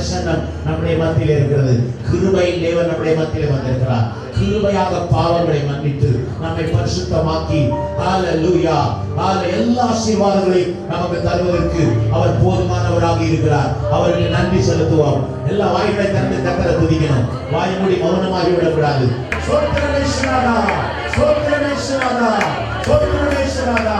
பிரசன்னம் நம்முடைய மத்தியில் இருக்கிறது. கிருபையின் தேவன் நம்முடைய மத்தியில் வந்திருக்கிறார். கிருபையாக பாவங்களை மன்னித்து நம்மை பரிசுத்தமாக்கி ஹalleluya எல்லா ஆசீர்வாதங்களையும் நமக்கு தருவதற்கு அவர் போதுமானவராக இருக்கிறார். அவருக்கு நன்றி செலுத்துவோம். எல்லா வாய்களை திறந்து கர்த்தரை துதிக்கணும். வாய் மூடி மௌனமாகி விடக்கூடாது. சோத்திரமேஸ்வரா சோத்திரமேஸ்வரா சோத்திரமேஸ்வரா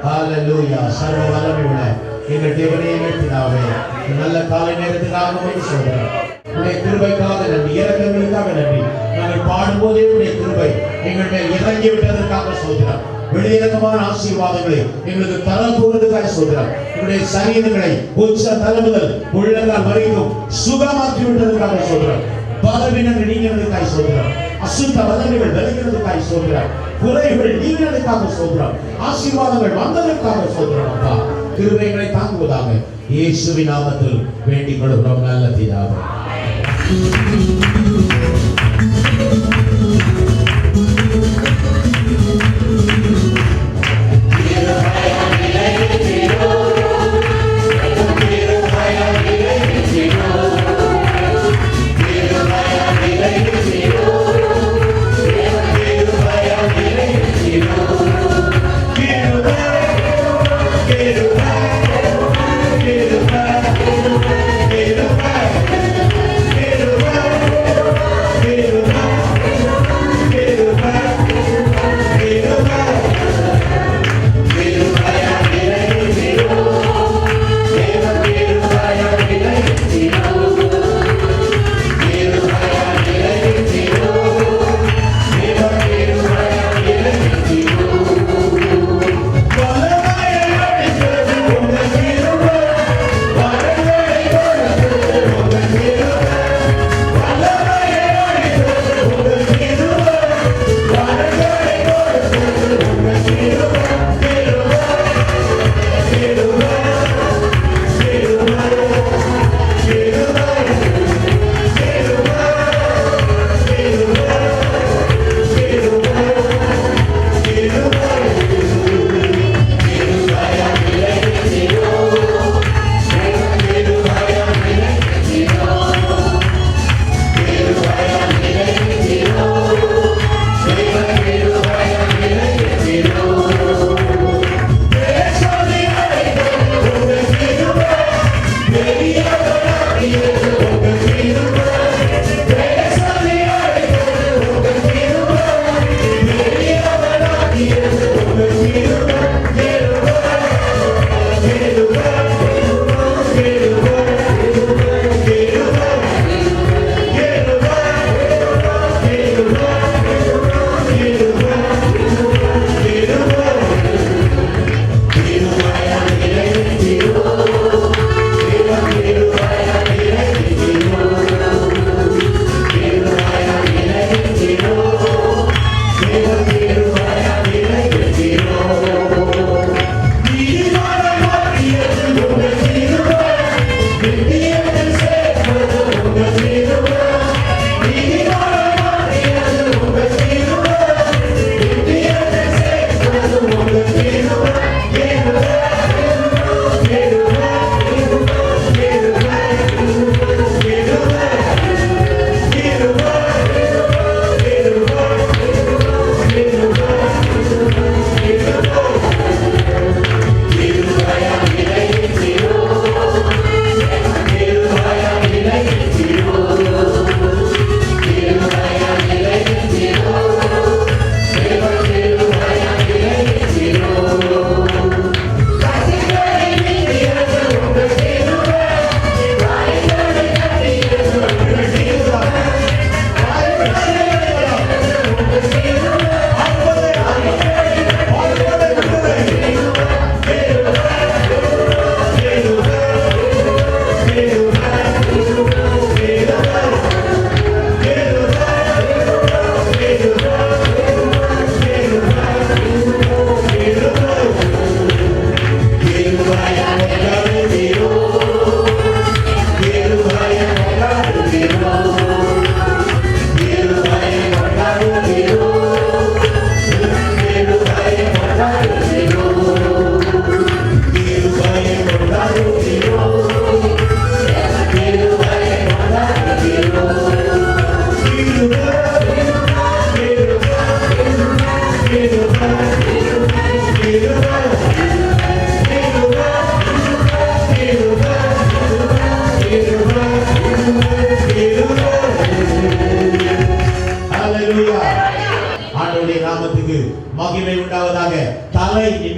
ஹalleluya. சர்வ வல்லமை உள்ள எங்கள் தேவனே, எங்கள் பிதாவே, நல்ல காலை நேரத்துக்காக உமக்கு ஸ்தோத்திரம். உம்முடைய கிருபைக்காக நன்றி, இரக்கங்களுக்காக நன்றி. நாங்கள் பாடும்போதே உம்முடைய கிருபை எங்கள் மேல் இறங்கி விட்டதற்காக ஸ்தோத்திரம். வெளியிறக்கமான ஆசீர்வாதங்களை எங்களுக்கு தர போவதற்காக ஸ்தோத்திரம். எங்களுடைய சரீரங்களை உச்ச தலை முதல் உள்ளங்கால் வரைக்கும் சுகமாக்கி விட்டதற்காக ஸ்தோத்திரம். பலவீனங்கள் நீங்கினதுக்காக ஸ்தோத்திரம். அசுத்த வல்லமைகள் விலகினதுக்காக ஸ்தோத்திரம். குறைகள் நீங்கினதுக்காக ஸ்தோத்திரம். ஆசீர்வாதங்கள் வந்ததற்காக ஸ்தோத்திரம். அப்பா, கிருபைகளை தாங்குவதாக இயேசுவின் நாமத்தில் வேண்டிக் கொள்கிறோம் நல்ல பிதாவே.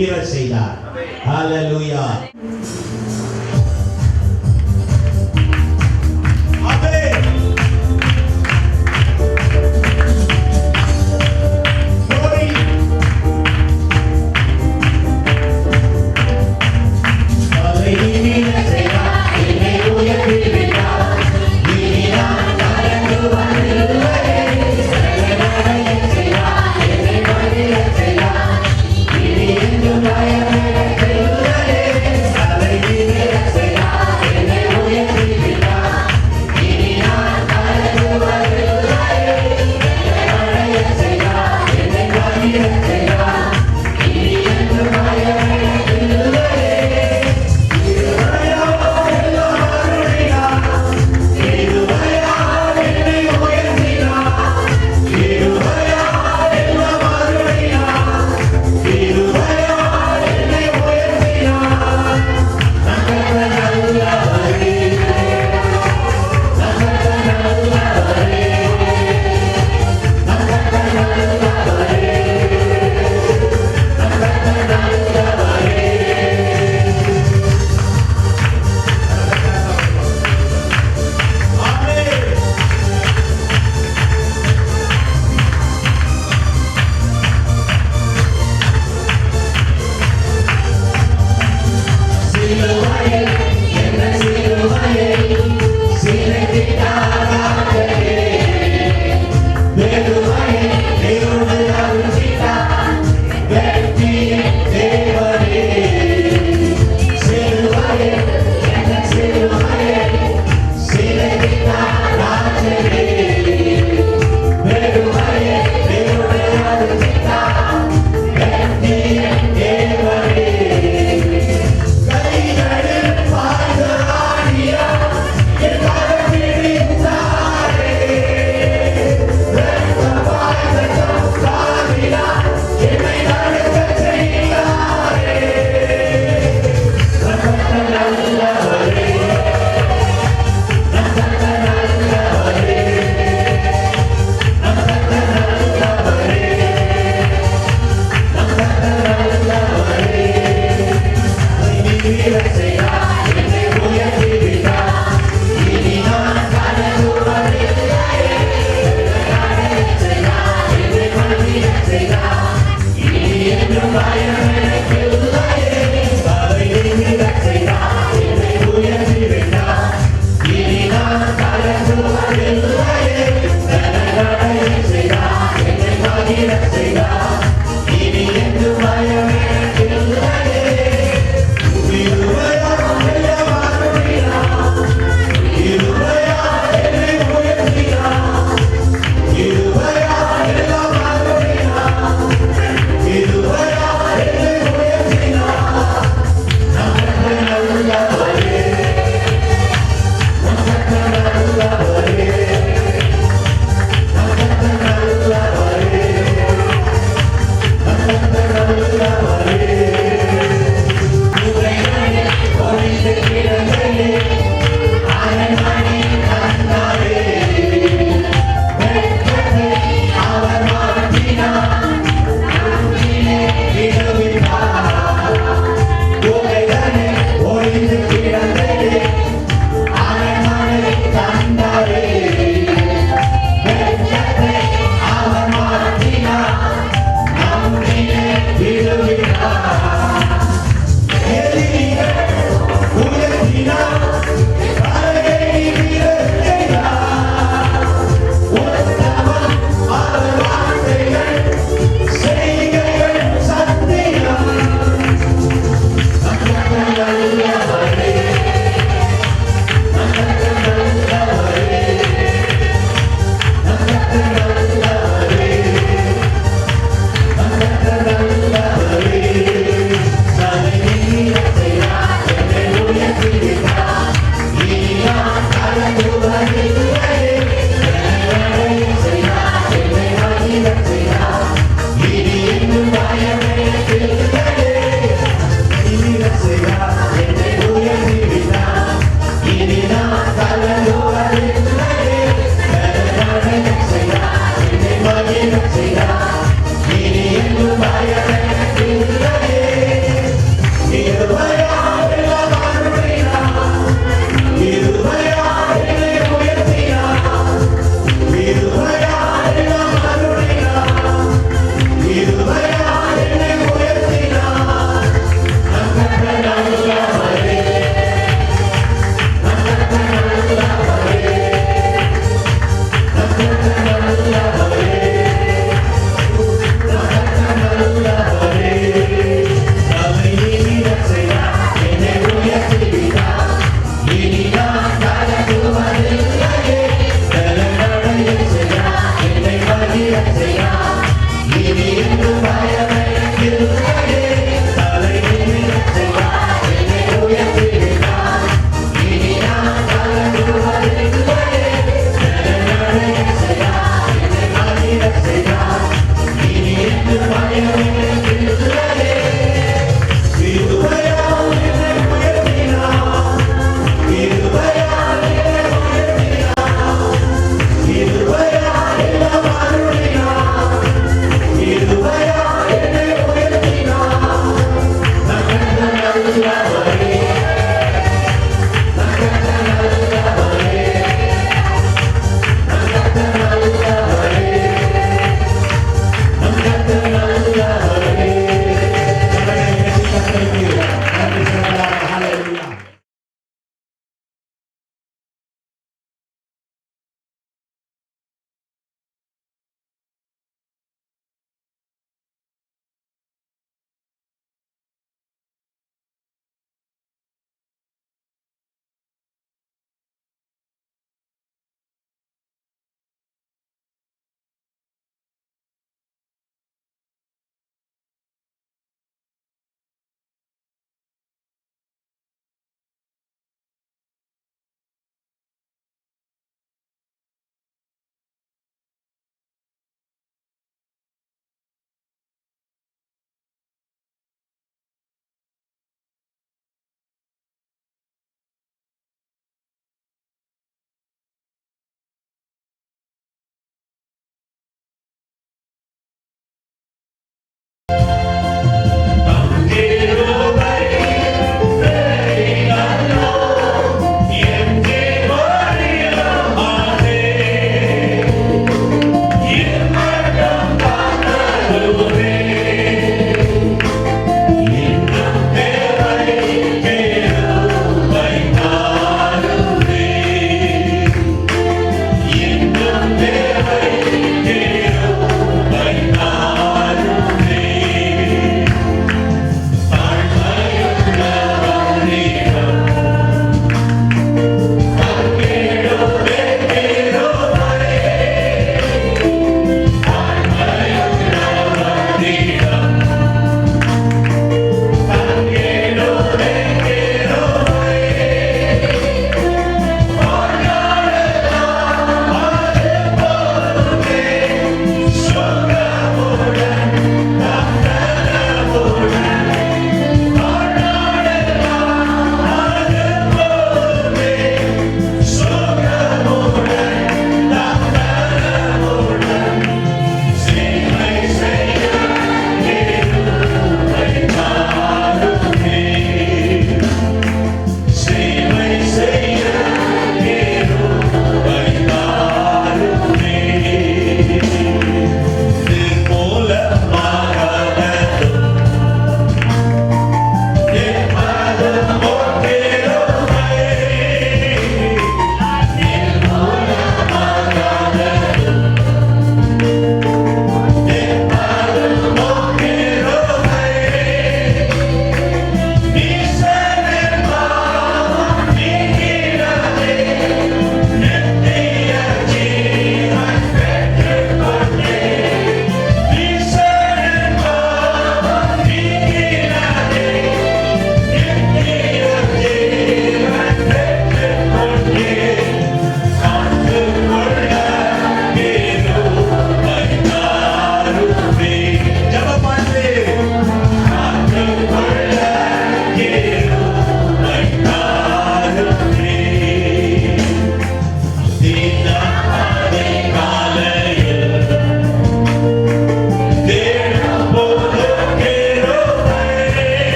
நிமிர செய்தார். ஹalleluya. Hallelujah.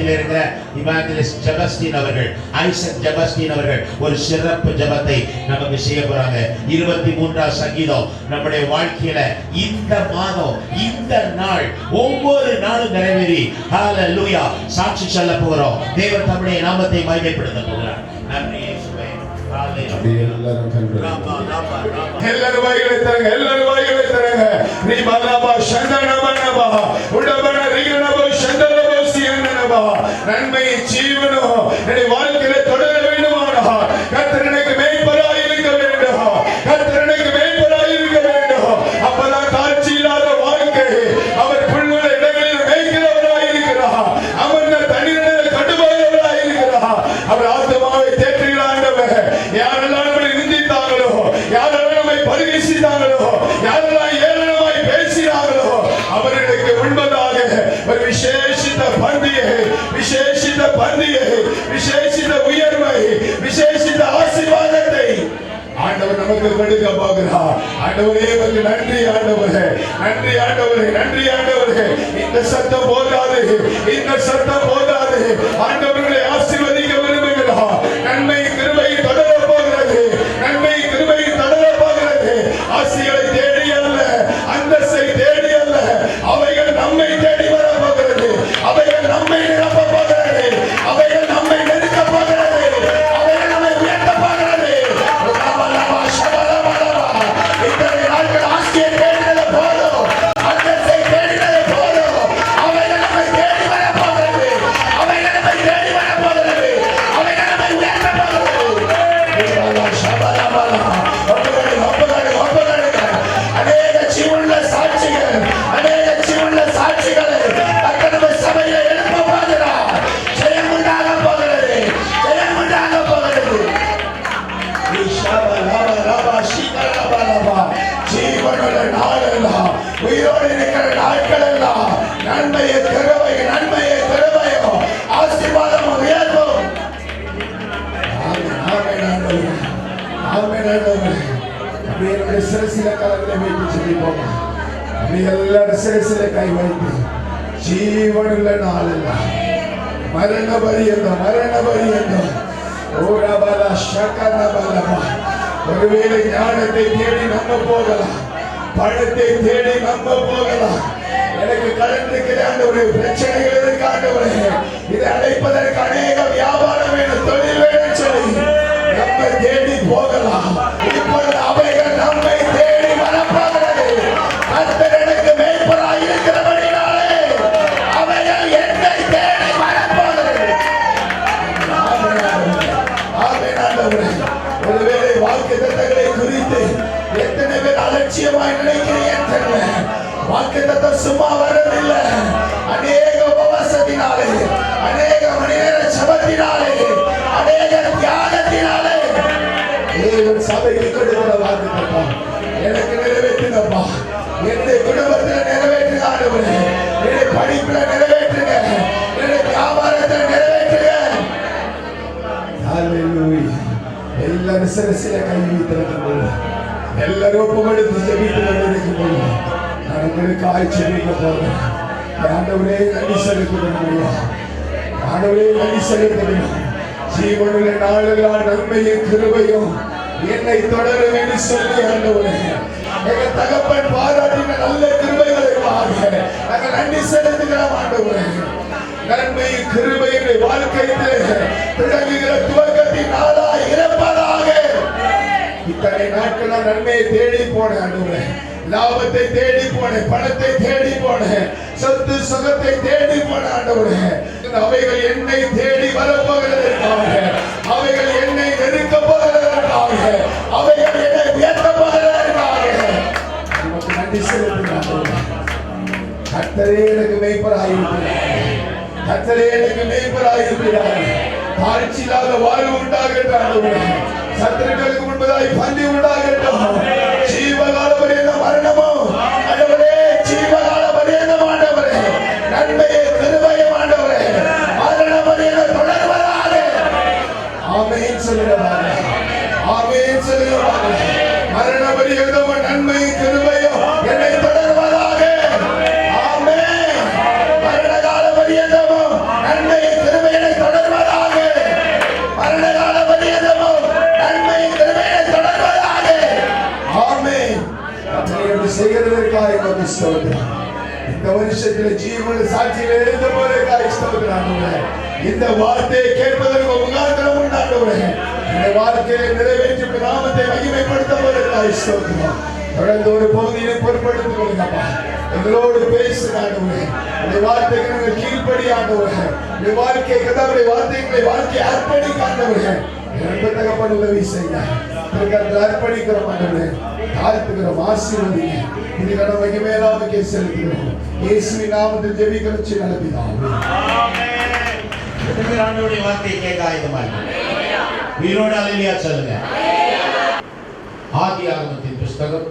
மத்தியில் இருக்கிற இவாஞ்சலிஸ்ட் ஜெபஸ்டின் அவர்கள், ஐசக் ஜெபஸ்டின் அவர்கள் ஒரு சிறப்பு ஜெபத்தை நமக்கு செய்ய போறாங்க. 23ஆம் சங்கீதம் நம்முடைய வாழ்க்கையில இந்த மாதம் இந்த நாள் ஒவ்வொரு நாளும் நிறைவேறி ஹalleluya சாட்சி சொல்ல போகிறோம். தேவன் தம்முடைய நாமத்தை மகிமைப்படுத்த போகிறார். நன்றி இயேசுவே. எல்லாரும் வாய்களை தரங்க, எல்லாரும் வாய்களை தரங்க. நீ மலபா சந்தனபனபா உடபன ரிகனபா சந்தனபா சியனபா நன்மை ஜீவனோ என்னுடைய வாழ்க்கையில தொடர வேண்டுமானா கர்த்தர் எனக்கு மேய்ப்பராய் இருக்க வேண்டும். கர்த்தர் எனக்கு மேய்ப்பராய் இருக்க வேண்டும். அப்பதான் காட்சி இல்லாத வாழ்க்கை. அவர் புல்லுள்ள இடங்களில் மேய்க்கிறவராய் இருக்கிறார். அமர்ந்த தண்ணீரில் கடுமையானவராய் இருக்கிறார். அவர் ஆத்மாவை தேற்றுகிறார். யாரெல்லாம் நம்மை நிந்தித்தாங்களோ, யாரெல்லாம் நம்மை பரிகசித்தாங்களோ, யாரெல்லாம் ஏளனமாய் பேசினாங்களோ அவர்களுக்கு முன்பதாக ஒரு விசேஷித்த பந்தியை, விசேஷித்த பந்தியை, விசேஷித்த உயர்வை, விசேஷித்த ஆசீர்வாதத்தை ஆண்டவர் நமக்கு கொடுக்க போகிறார். ஆண்டவரே உமக்கு நன்றி ஆண்டவரே, நன்றி ஆண்டவரே, நன்றி ஆண்டவரே. இந்த சத்தம் போதாது, இந்த சத்தம் போதாது. ஆண்டவர்களை ஆசீர்வதிக்க விரும்புகிறார். நன்மை கிருபை தொடர போகிறது, நன்மை கிருபை தொடர போகிறது. ஆசைகளை தேடி அல்ல, அந்தஸ்தை தேடி அல்ல, அவைகள் நம்மை தேடி வர போகிறது. அவைகள் நம்மை நிரப்ப போகிறது. அவைகள் நம்மை நெருக்க போகிறது. அவைகள் நம்மை உயர்த்த போகிறது. இத்தனை நாட்கள் ஆசையை தேடினது போதும், அந்தஸ்தை தேடினது போதும். அவைகள் நம்மை தேடி வர போகிறது. அவைகள் நம்மை தேடி வர போகிறது. அவைகள் நம்மை உயர்த்த போகிறது. அநேக ஜீவனுள்ள சாட்சிகள், அநேக ஜீவனுள்ள சாட்சிகளை நம்ம சபையில எழுப்ப போகிறார். ஜெயம் உண்டாக போகிறது, ஜெயம் உண்டாக போகிறது. ஜீவனுள்ள நாளெல்லாம், உயிரோடு இருக்கிற நாட்கள் எல்லாம் நன்மையை கிருபையும், நன்மையை கிருபையும், ஆசீர்வாதமும் உயர்வும். அப்படியே சிறசில கலங்களை வைத்து சொல்லிப்போம். அப்படி எல்லாரும் சிறசில கை வைத்து ஜீவனுள்ள நாளெல்லாம் மரண பரியந்தம், மரண பரியந்தம். ஓரபலா சகனபலமா. ஒருவேளை ஞானத்தை தேடி நம்ம போகலாம், பணத்தை தேடி நம்ம போகலாம். எனக்கு கடன் இருக்கிற ஆண்டவரே, பிரச்சனைகள் இருக்கு ஆண்டவரே, இதை அடைப்பதற்கு அநேக வியாபாரம் வேணும், தொழில் வேணும் சொல்லி நம்ம தேடி போகலாம். இப்பொழுது அவைகள் நம்மை தேடி வரப்போகிறது. கர்த்தர் எனக்கு மேய்ப்பராய் இருக்கிறபடினாலே அவைகள் என்னை தேடி வரப்போகிறது. ஒருவேளை வாக்குத்தத்தங்களை குறித்து எத்தனை பேர் அலட்சியமாய் நினைக்கிறேன் தெரியல. வாக்குத்தத்தம் சும்மா வரவில்லை. அநேக உபவாசத்தினாலே, அநேக மணி நேர ஜெபத்தினாலே, அநேக தியாகத்தினாலே தேவன் சபைக்கு கொடுக்கிற வாக்குத்தத்தம் எனக்கு நிறைவேற்றுங்கப்பா. என்னுடைய குடும்பத்தில் நிறைவேற்றுங்க ஆண்டவரே, என்னுடைய படிப்புல நிறைவேற்றுங்க, என்னுடைய வியாபாரத்தை நிறைவேற்றுங்க. எல்லாரும் சிறசில கை வைத்திருக்கும், எல்லாரும் ஒப்புக்கொடுத்து ஜெபித்து கொண்டிருக்கும். நான் உங்களுக்கு ஆய்ச்சலிக்க போறேன். ஆண்டவரே நன்றி செலுத்துகிறேன், ஆண்டவரே நன்றி செலுத்துகிறேன். ஜீவனுள்ள நாளெல்லாம் நன்மையும் கிருபையும் என்னை தொடர வேண்டும் சொல்லி ஆண்டவரே எங்க தகப்பன் பாராட்டின நல்ல கிருபைகளுக்காக நாங்கள் நன்றி செலுத்துகிறோம் ஆண்டவரே. நன்மை கிருபை வாழ்க்கையிலே தொடங்குகிற துவக்கத்தின் நாளாய் இருப்பதாக. இத்தனை நாட்கள் நன்மையை தேடி போனேன் ஆண்டவரே, லாபத்தை தேடி போனேன், பணத்தை தேடி போனேன், சொத்து சுகத்தை தேடி போனேன் ஆண்டவரே. அவைகள் என்னை தேடி வரப்போகிறதற்காக, அவைகள் என்னை நெருக்க போகிறதற்காக, அவைகள் என்னை உயர்த்த போகிறதற்காக நமக்கு நன்றி செலுத்துகிறோம். கர்த்தரே எனக்கு மேய்ப்பராயிருக்கிறார், கர்த்தரே எனக்கு மேய்ப்பராயிருக்கிறார். தாழ்ச்சி இல்லாத வாழ்வு உண்டாகட்டும், சத்துருக்களுக்கு முன்பதாய் பந்தி உண்டாகட்டும். ஜீவகால பரியந்த மரணமும் ஆண்டவரே, ஜீவகால பரியந்த ஆண்டவரே, நன்மையை கிருபையும் ஆண்டவரே, மரண பரியந்த தொடர்வதாக. ஆமென் சொல்லுவாங்க, ஆமென் சொல்லுவாங்க. மரண பரியந்த நன்மை கிருபையும் என்னை தொடர்வதாக. ஆமென். மரண கால பரியந்தமும் நன்மை தேசத்தில் ஜீவன சாட்சியில் எழுந்த போதே காய்ச்சல் இந்த வார்த்தையை கேட்பதற்கு முகாந்திரம் உண்டாண்டவரே, இந்த வார்த்தையை நிறைவேற்றி நாமத்தை மகிமைப்படுத்த போதே காய்ச்சல் தொடர்ந்து ஒரு பகுதியை பொறுப்படுத்திக் கொள்ளுங்கப்பா. எங்களோடு பேசுகிறாண்டவரே, இந்த வார்த்தைக்கு நாங்கள் கீழ்ப்படியாண்டவரே, இந்த வாழ்க்கையை கதாவுடைய வார்த்தைகளை வாழ்க்கையை அர்ப்பணிக்காண்டவரே, தகப்பன் உதவி செய்ய அர்ப்பணிக்கிறோம் ஆண்டவரே, தாழ்த்துகிறோம், ஆசீர்வதிங்க. இது கடமைக்கு மேலாவுக்கே செலுத்துகிறோம். இயேசுவின் நாமத்தில் ஜெபிக்கிறோம் நல்ல பிதாவே. ஆண்டவருடைய வார்த்தையை கேட்க ஆயத்தமாக உயிரோடு அல்லேலூயா சொல்லுங்க. ஆதியாகமத்தின் புஸ்தகம்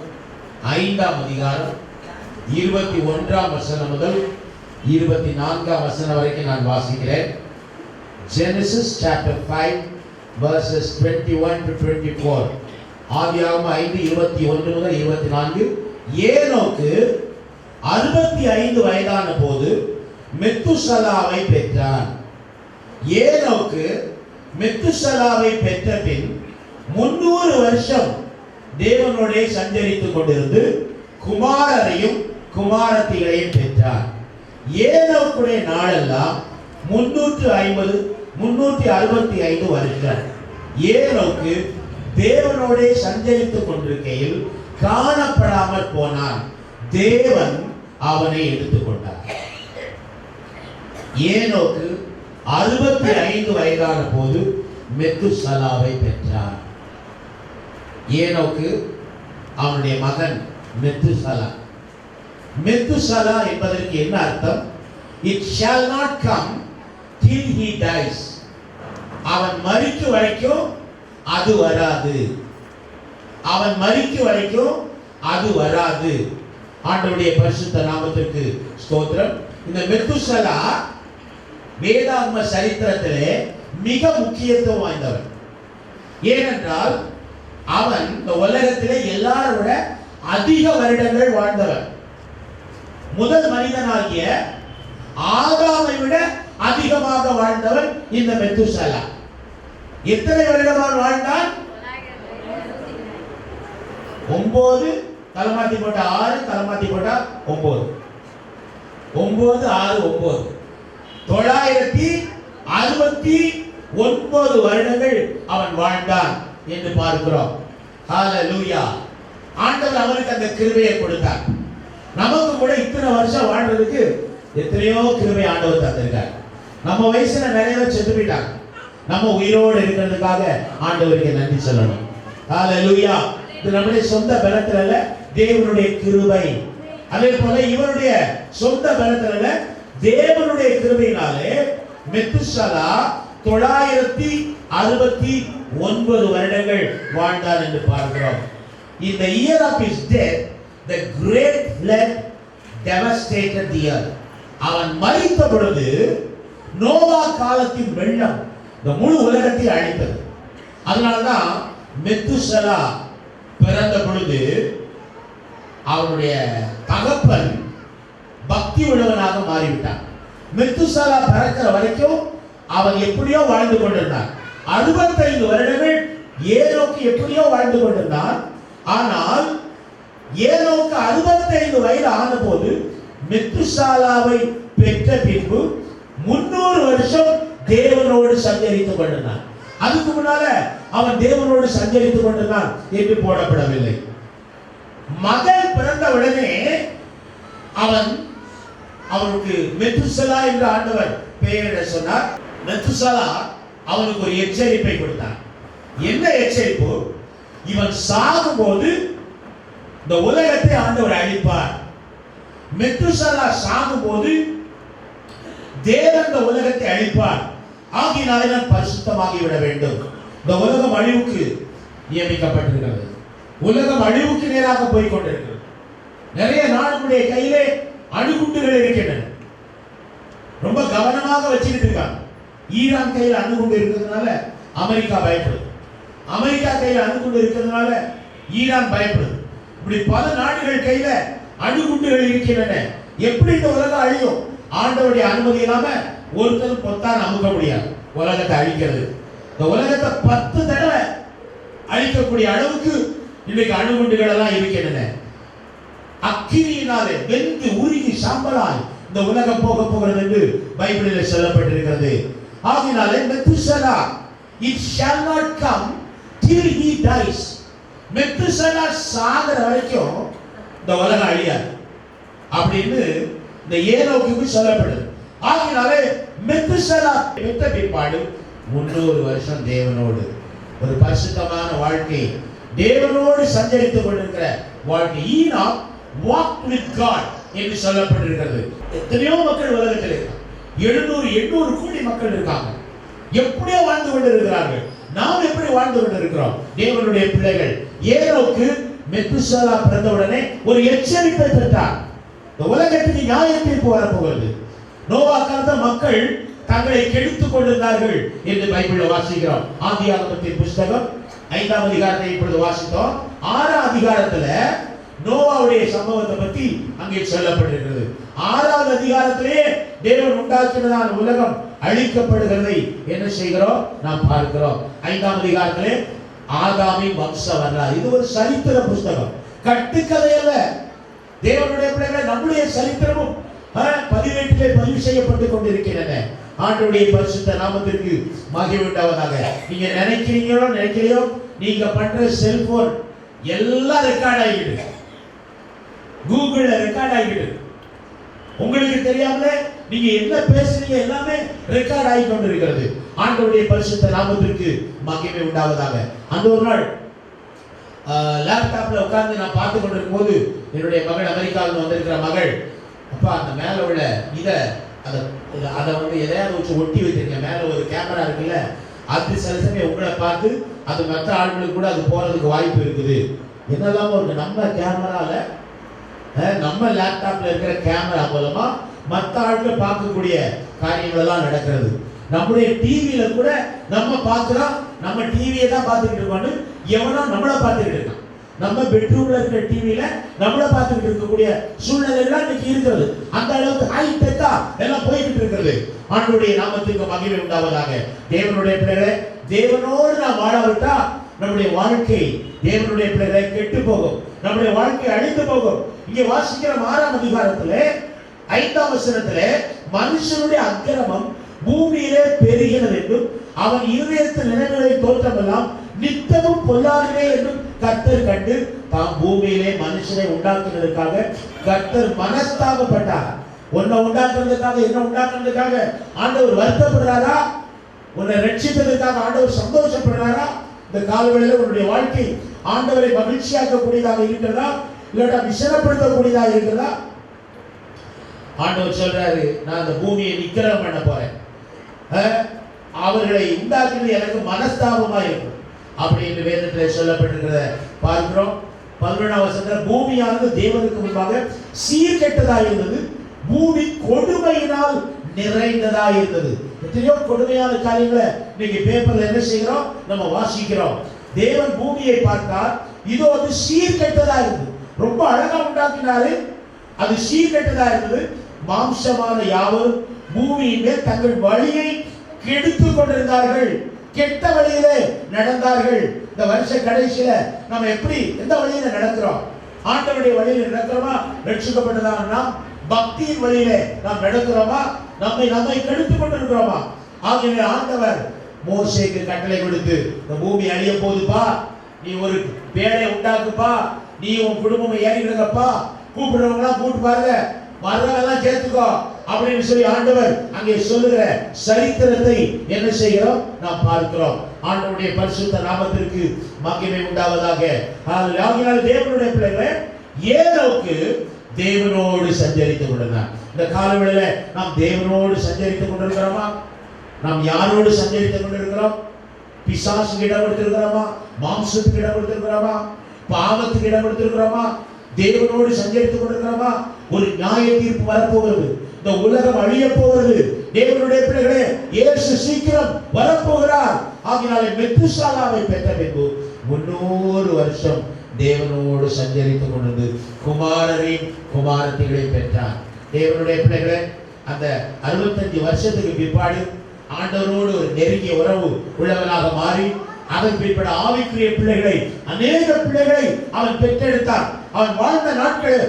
5ஆம் அதிகாரம் 21ஆம் வசனம் முதல் 24ஆம் வசனம் வரைக்கும் நான் வாசிக்கிறேன். Genesis chapter 5 verses 21 to 24. ஆதியாகமம் 5:21 முதல் 24. ஏனோக்கு 65 வயதான போது மெத்துசலாவை பெற்றான். ஏனோக்கு மெத்துசலாவை பெற்ற பின் 300 வருஷம் தேவனோடே சஞ்சரித்துக் கொண்டிருந்து குமாரரையும் குமாரத்திகளையும் பெற்றார். ஏனோக்குடைய நாளெல்லாம் 365 வருஷம். ஏனோக்கு தேவனோடே சஞ்சரித்துக் கொண்டிருக்கையில் காணப்படாமல் போனான். தேவன் அவனை எடுத்துக்கொண்டார். ஏனோக்கு 65 வயதான போது மெத்துசலாவை பெற்றார். ஏனோக்கு அவனுடைய மகன் மெத்துசலா. மெத்துசலா என்பதற்கு என்ன அர்த்தம்? It shall not come till he dies. அவன் மரிக்கும் வரைக்கும் அது வராது. அவன் மரிக்கும் வரைக்கும் அது வராது. ஆண்டவருடைய பரிசுத்த நாமத்திற்கு ஸ்தோத்திரம். இந்த மெத்துசலா வேதாகம சரித்திரத்திலே மிக முக்கியத்துவம் வாய்ந்தவன். ஏனென்றால் அவன் இந்த உலகத்திலே எல்லாரை விட அதிக வருடங்கள் வாழ்ந்தவன். முதல் மனிதனாகிய ஆதாமை விட அதிகமாக வாழ்ந்தவன் இந்த மெத்துசலா. எத்தனை வருடமாக வாழ்ந்தான்? 9 தலைமாத்தி போட்டா 6, தலைமாத்தி போட்டா 9. 9 6 9 969 வருடங்கள் அவன் வாழ்ந்தான் என்று பார்க்கிறோம். ஹalleluya. ஆண்டவர் அவனுக்கு அந்த கிருபையை கொடுத்தார். நமக்கு கூட இத்தனை வருஷம் வாழ்றதுக்கு எத்தனையோ கிருபை ஆண்டவர் தந்திருக்கார். நம்ம வயசுல நிறைய பேர் செத்து போயிட்டாங்க. நம்ம உயிரோடு இருக்கிறதுக்காக ஆண்டவருக்கு நன்றி சொல்லணும். ஹalleluya. இது நம்முடைய சொந்த பலத்தில அல்ல, தேவனுடைய கிருபை. அதே போல இவருடைய சொந்த பலத்தில அல்ல, தேவனுடைய கிருபையினாலே மெத்துசலா 969 வருடங்கள் வாழ்ந்தார் என்று பார்க்கிறோம். In the year of his death, the great flood devastated the earth. அவன் மரித்த பொழுது நோவா காலத்தின் வெள்ளம் இந்த முழு உலகத்தை அழித்தது. அதனால்தான் மெத்துசலா பிறந்த பொழுது அவனுடைய தகப்பன் பக்தி உள்ளவனாக மாறிவிட்டான். மெத்துசலா பிறக்கிற வரைக்கும் அவன் எப்படியோ வாழ்ந்து கொண்டிருந்தான். 65 வருடங்கள் ஏனோக்கு எப்படியோ வாழ்ந்து கொண்டிருந்தான். ஆனால் ஏனோக்கு 65 வயது ஆன போது மெத்துசலாவை பெற்ற பின்பு 300 வருஷம் தேவனோடு சஞ்சரித்துக் கொண்டிருந்தான். அதுக்கு முன்னால அவன் தேவனோடு சஞ்சரித்துக் கொண்டிருந்தான் என்று போடப்படவில்லை. மகன் பிறந்த உடனே அவனுக்கு மெத்துசலா என்று ஆண்டவர் பெயரிட சொன்னார். மெத்துசலா அவனுக்கு ஒரு எச்சரிப்பை கொடுத்தார். என்ன எச்சரிப்பு? இவன் சாகும்போது இந்த உலகத்தை ஆண்டவர் அழிப்பார். மெத்துசலா சாகும்போது தேவன் இந்த உலகத்தை அழிப்பார். ஆகினாலே நான் பரிசுத்தமாகி விட வேண்டும். இந்த உலகம் அழிவுக்கு நியமிக்கப்பட்டிருக்கிறது. உலகம் அழிவுக்கு நேராக போய் கொண்டிருக்கிறது. நிறைய நாடுகளுடைய கையிலே அணுகுண்டுகள் இருக்கின்றன. ரொம்ப கவனமாக வச்சுக்கிட்டு இருக்காங்க. ஈரான் கையில் அணுகுண்டு இருக்கிறதுனால அமெரிக்கா பயப்படுது. அமெரிக்கா கையில் அணுகுண்டு இருக்கிறதுனால ஈரான் பயப்படுது. இப்படி பல நாடுகள் கையில அணுகுண்டுகள் இருக்கின்றன. எப்படி இந்த உலகம் அழியும்? ஆண்டவருடைய அனுமதி இல்லாம ஒருத்தர் பொத்தான் அமுக்க முடியாது உலகத்தை அழிக்கிறது. இந்த உலகத்தை 10 தடவை அழிக்கக்கூடிய அளவுக்கு இன்னைக்கு அணுகுண்டுகள் எல்லாம் இருக்கின்றன. அக்கினியினாலே வெந்து உருகி சாம்பலாய் இந்த இந்த உலகம் போக போகிறது என்று பைபிளில் சொல்லப்பட்டிருக்கிறது. ஆகினாலே Methuselah it shall not come till he dies. Methuselah சாகர வரைக்கும் இந்த உலகம் அழியாது அப்படின்னு இந்த ஏனோக்குக்கு சொல்லப்படுது. ஆகினாலே மெத்துசலா பெற்ற பிற்பாடு 300 வருஷம் தேவனோடு ஒரு பரிசுத்தமான வாழ்க்கை, தேவனோடு சஞ்சரித்துக் கொண்டிருக்கிற வாழ்க்கை. ஈனாக் walked with God என்று சொல்லப்பட்டிருக்கிறது. எத்தனையோ மக்கள் உலகத்தில் இருக்காங்க, 700-800 கோடி மக்கள் இருக்காங்க. எப்படியோ வாழ்ந்து கொண்டிருக்கிறார்கள். நாம் எப்படி வாழ்ந்து கொண்டிருக்கிறோம்? தேவனுடைய பிள்ளைகள். ஏனோக்கு மெத்துசலா பிறந்தவுடனே ஒரு எச்சரிப்பை பெற்றார். இந்த உலகத்துக்கு நியாய தீர்ப்பு வரப்போகிறது. நோவா காலத்தில் மக்கள் தங்களை கெடுத்துக் கொண்டிருந்தார்கள் என்று பைபிளில் வாசிக்கிறோம். ஆதியாகமத்தின் புத்தகம் 5ஆம் அதிகாரத்தை இப்பொழுது வாசித்தோம். 6ஆம் அதிகாரத்துல நோவாவுடைய சம்பவத்தை பற்றி அங்கே சொல்லப்பட்டிருக்கிறது. 6ஆவது அதிகாரத்திலே தேவன் உண்டாக்கினதான உலகம் அழிக்கப்படுகிறதை என்ன செய்கிறோம் நாம் பார்க்கிறோம். 5ஆம் அதிகாரத்திலே ஆதாமின் வம்ச வரலாறு. இது ஒரு சரித்திர புத்தகம், கட்டுக்கதை அல்ல. தேவனுடைய பிள்ளைகள் நம்முடைய சரித்திரமும் பதிவேட்டிலே பதிவு செய்யப்பட்டு கொண்டிருக்கின்றன. ஆண்டவருடைய பரிசுத்த நாமத்திற்கு மகிமை உண்டாவதாக. நீங்க நினைக்கிறீங்களோ நீங்க பண்ற செல்போன் எல்லாம் ரெக்கார்ட் ஆகிடுது, கூகுள்ல ரெக்கார்ட் ஆகிடுது. உங்களுக்கு தெரியாமலே நீங்க என்ன பேசுறீங்க எல்லாமே ரெக்கார்ட் ஆகி கொண்டிருக்கிறது. ஆண்டவருடைய பரிசுத்த நாமத்திற்கு மகிமை உண்டாவதாக. அந்த ஒரு நாள் லேப்டாப்ல உட்கார்ந்து நான் பார்த்து கொண்டிருக்கும் போது என்னுடைய மகள், அமெரிக்காவில் வந்திருக்கிற மகள், அப்பா அந்த மேல உள்ள அதை வந்து எதையாவது வச்சு ஒட்டி வச்சிருக்க, மேல ஒரு கேமரா இருக்குல்ல, அது சில சமயம் உங்களை பார்த்து அது மற்ற ஆட்களுக்கு கூட அது போறதுக்கு வாய்ப்பு இருக்குது. என்னெல்லாம் இருக்கு நம்ம கேமரால, நம்ம லேப்டாப்ல இருக்கிற கேமரா மூலமா மற்ற ஆட்கள் பார்க்கக்கூடிய காரியங்கள் எல்லாம் நடக்கிறது. நம்முடைய டிவியில கூட நம்ம பார்க்கிறோம், நம்ம டிவியை தான் பார்த்துக்கிட்டு இருக்கோம்னு எவனோ நம்மளை பார்த்துக்கிட்டு இருக்கான். நம்ம பெட்ரூம்ல இருக்கிற டிவியில நம்மளை பார்த்துக்கிட்டு இருக்கக்கூடிய சூழ்நிலைகள் இன்னைக்கு இருக்கிறது. அந்த அளவுக்கு ஹைடெக்கா எல்லாம் போய்கிட்டு இருக்கிறது. ஆண்டவருடைய நாமத்துக்கு மகிமை உண்டாவதாக. தேவனுடைய பிள்ளைகளே, தேவனோடு நாம் வாழாவிட்டா நம்முடைய வாழ்க்கை, தேவனுடைய பிள்ளைகளை கெட்டு போகும், நம்முடைய வாழ்க்கை அழிந்து போகும். இங்கே வாசிக்கிற 6ஆம் அதிகாரத்திலே 5ஆம் வசனத்திலே மனுஷனுடைய அக்கிரமம் பூமியிலே பெருகினது என்றும் அவன் இருதயத்தின் நினைவுகளை தோற்றமெல்லாம் நித்தமும் பொல்லாதவே என்றும் கர்த்தர் கண்டு தாம் பூமியிலே மனுஷனை உண்டாக்குவதற்காக கர்த்தர் மனஸ்தாபப்பட்டார். உன்னை உண்டாக்குறதுக்காக, என்ன உண்டாக்குறதுக்காக ஆண்டவர் வருத்தப்படுறாரா? உன்னை ரட்சிப்பதற்காக ஆண்டவர் சந்தோஷப்படுறாரா? இந்த காலவெளியில உன்னுடைய வாழ்க்கை ஆண்டவரை மகிழ்ச்சியாக்கக்கூடியதாக இருக்கிறதா, இல்லாட்டா விசனப்படுத்தக்கூடியதாக இருக்கிறதா? ஆண்டவர் சொல்றாரு, நான் அந்த பூமியை நிக்கிரம் பண்ண போறேன், அவர்களை உண்டாக்குறது எனக்கு மனஸ்தாபமா இருக்கும் அப்படின்னு வேதத்தில் சொல்லப்பட்டிருக்கிறத பார்க்கிறோம். 11ஆம் வசனத்துல பூமியானது தேவனுக்கு முன்பாக சீர்கெட்டதா இருந்தது, பூமி கொடுமையினால் நிறைந்ததா இருந்தது. எத்தனையோ கொடுமையான காரியங்களை இன்னைக்கு பேப்பர்ல என்ன செய்கிறோம், நம்ம வாசிக்கிறோம். தேவன் பூமியை பார்த்தார், இதோ அது சீர்கெட்டதா இருந்தது. ரொம்ப அழகா உண்டாக்கினாரு, அது சீர்கெட்டதா இருந்தது. மாம்சமான யாவரும் பூமியின் மேல் தங்கள் வழியை கெடுத்துக் கொண்டிருந்தார்கள், கெட்ட வழியிலே நடந்தார்கள். இந்த வருஷ கடைசியில நம்ம எப்படி எந்த வழியில நடக்கிறோம்? ஆண்டவருடைய வழியில நடக்கிறோமா? ரட்சிக்கப்பட்டதான நாம் பக்தியின் வழியிலே நாம் நடக்கிறோமா? நம்மை கெடுத்துக் கொண்டிருக்கிறோமா? ஆகவே ஆண்டவர் மோசேக்கு கட்டளை கொடுத்து, இந்த பூமி அழிய போகுதுப்பா, நீ ஒரு பேரை உண்டாக்குப்பா, நீ உன் குடும்பம் ஏறிடுங்கப்பா, கூப்பிடுறவங்களா கூப்பிட்டு பாருங்க, மரணம் சேர்த்துக்கோ அப்படின்னு சொல்லி ஆண்டவர் அங்கே சொல்லுகிற சரித்திரத்தை என்ன செய்கிறோம் நாம் பார்க்கிறோம். ஆண்டவருடைய பரிசுத்த நாமத்திற்கு மகிமை உண்டாவதாக. ஆகையால் தேவனுடைய பிள்ளைகளே, ஏனோக்கு தேவனோடு சஞ்சரித்துக் கொண்டிருந்தார். இந்த காலவெளியில நாம் தேவனோடு சஞ்சரித்துக் கொண்டிருக்கிறோமா? நாம் யாரோடு சஞ்சரித்துக் கொண்டிருக்கிறோம்? பிசாசுக்கு இடம் கொடுத்திருக்கிறோமா? மாம்சத்துக்கு இடம் கொடுத்திருக்கிறோமா? பாவத்துக்கு இடம் கொடுத்திருக்கிறோமா? தேவனோடு சஞ்சரித்துக் கொண்டிருக்கிறோமா? ஒரு நியாய தீர்ப்பு வரப்போகிறது, இந்த உலகம் அழிய போகிறது. தேவனுடைய பிள்ளைகளே, இயேசு சீக்கிரம் வரப்போகிறார். ஆகினாலே மெத்துசாலாவை பெற்ற பின்பு 300 வருஷம் தேவனோடு சஞ்சரித்துக் கொண்டிருந்து குமாரரின் குமாரத்திகளை பெற்றார். தேவனுடைய பிள்ளைகளே, அந்த 65 வருஷத்துக்கு பிற்பாடு ஆண்டவரோடு ஒரு நெருங்கிய உறவு உள்ளவனாக மாறி அதன் பிற்பட ஆவிக்குரிய பிள்ளைகளை, அநேக பிள்ளைகளை அவன் பெற்றெடுத்தான். அவன் வாழ்ந்த நாட்கள்,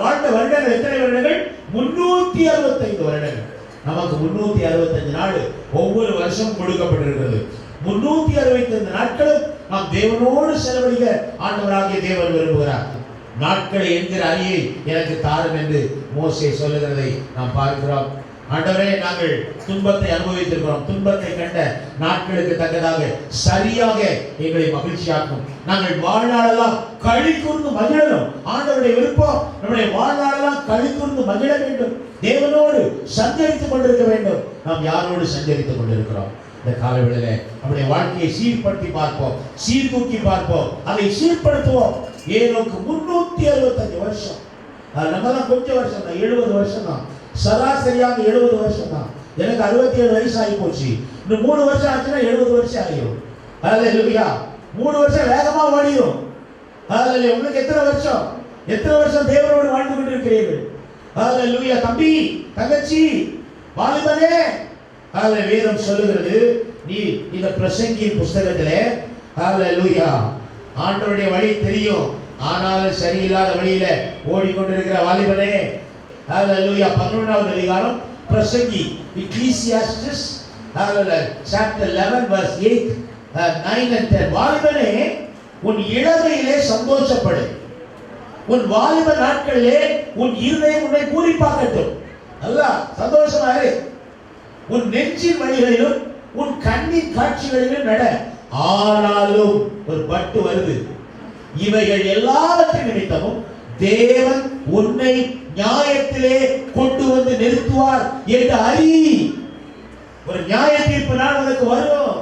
வாழ்ந்த வருடங்கள் எத்தனை வருடங்கள்? 365 வருடங்கள். நமக்கு 365 நாள் ஒவ்வொரு வருஷம் கொடுக்கப்பட்டிருக்கிறது. 365 நாட்களும் நாம் தேவனோடு செலவழிக்க ஆண்டவராகிய தேவன் விரும்புகிறார். நாட்களை என்கிற அரியை எனக்கு தாரும் என்று மோசே சொல்லுகிறதை நாம் பார்க்கிறோம். ஆண்டவரே, நாங்கள் துன்பத்தை அனுபவித்திருக்கிறோம். துன்பத்தை கண்ட நாட்களுக்கு தக்கதாக சரியாக எங்களை மகிழ்ச்சியாக்கும். நாங்கள் வாழ்நாளெல்லாம் களி கூர்ந்து மகிழணும். ஆண்டவருடைய விருப்பம் நம்முடைய வாழ்நாளெல்லாம் களி கூர்ந்து மகிழ வேண்டும். தேவனோடு சஞ்சரித்துக் கொண்டிருக்க வேண்டும். நாம் யாரோடு சஞ்சரித்துக் கொண்டிருக்கிறோம்? இந்த காலவெளியில நம்முடைய வாழ்க்கையை சீர்படுத்தி பார்ப்போம், சீர்தூக்கி பார்ப்போம், அதை சீர்படுத்துவோம். ஏனோக்கு 365 வருஷம். நம்ம தான் கொஞ்சம் வருஷம் தான், 70 வருஷம் தான். சராசரியாக 70 வருஷம் தான். எனக்கு 67 வயசு ஆகி போச்சு. இன்னும் 3 வருஷம் ஆச்சுன்னா 70 வருஷம் ஆகிடும். ஹல்லேலூயா. 3 வருஷம் வேகமா ஓடிடும். ஹல்லேலூயா. உங்களுக்கு எத்தனை வருஷம்? எத்தனை வருஷம் தேவனோடு வாழ்ந்து கொண்டிருக்கிறீர்கள்? ஹல்லேலூயா. தம்பி, தங்கச்சி, வாலிபனே, ஹல்லேலூயா. வேதம் சொல்லுகிறது, நீ இந்த பிரசங்கியின் புத்தகத்திலே ஹல்லேலூயா ஆண்டவருடைய வழி தெரியும், ஆனாலும் சரியில்லாத வழியில ஓடிக்கொண்டிருக்கிற வாலிபனே, ஹல்லேலூயா. 11வது அதிகாரம் பிரசங்கி, Ecclesiastes, hallelujah, chapter 11 verse 8, 9 and 10. வாலிபனே, உன் இளமையிலே சந்தோஷப்படு. உன் வாலிப நாட்களிலே உன் இருதயம் உன்னை பூரிப்பாக்கட்டும். நல்லா சந்தோஷமா இரு. உன் நெஞ்சின் வழிகளிலும் உன் கண்ணின் காட்சிகளிலும் நட. ஆனாலும் ஒரு பட்டு வருது, இவைகள் எல்லாவற்றின் நிமித்தமும் தேவன் உன்னை நியாயத்திலே கொண்டு வந்து நிறுத்துவார் என்று அறி. ஒரு நியாய தீர்ப்பு நாள் உனக்கு வரும்.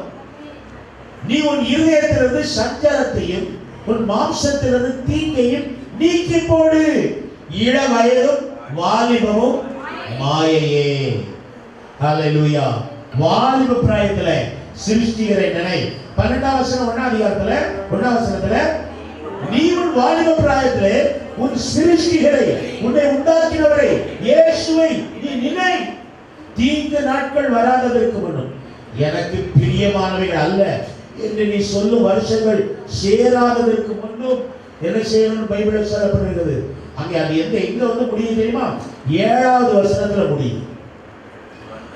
நீ உன் இருதயத்திலிருந்து சஞ்சலத்தையும் உன் மாம்சத்திலிருந்து தீங்கையும் நீக்கி போடு. இள வயதும் வாலிபமும் மாயையே. ஹல்லேலூயா. வாலிப பிராயத்துல சிருஷ்டிகரை நினை. 12ஆம் வசனம் 1ஆம் அதிகாரத்துல 1ஆம் வசனத்துல, நீ உன் வாலிப பிராயத்திலே உன் சிருஷ்டிகரை, உன்னை உண்டாக்கினவரை இயேசுவை நீ நினை. தீங்கு நாட்கள் வராததற்கு முன்னும் எனக்கு பிரியமானவைகள் அல்ல என்று நீ சொல்லும் வருஷங்கள் சேராததற்கு முன்னும் என்ன செய்யணும்னு பைபிளில் சொல்லப்பட்டிருக்கிறது. அங்கே அது எங்க வந்து முடியும் தெரியுமா? 7வது வசனத்துல முடியும்.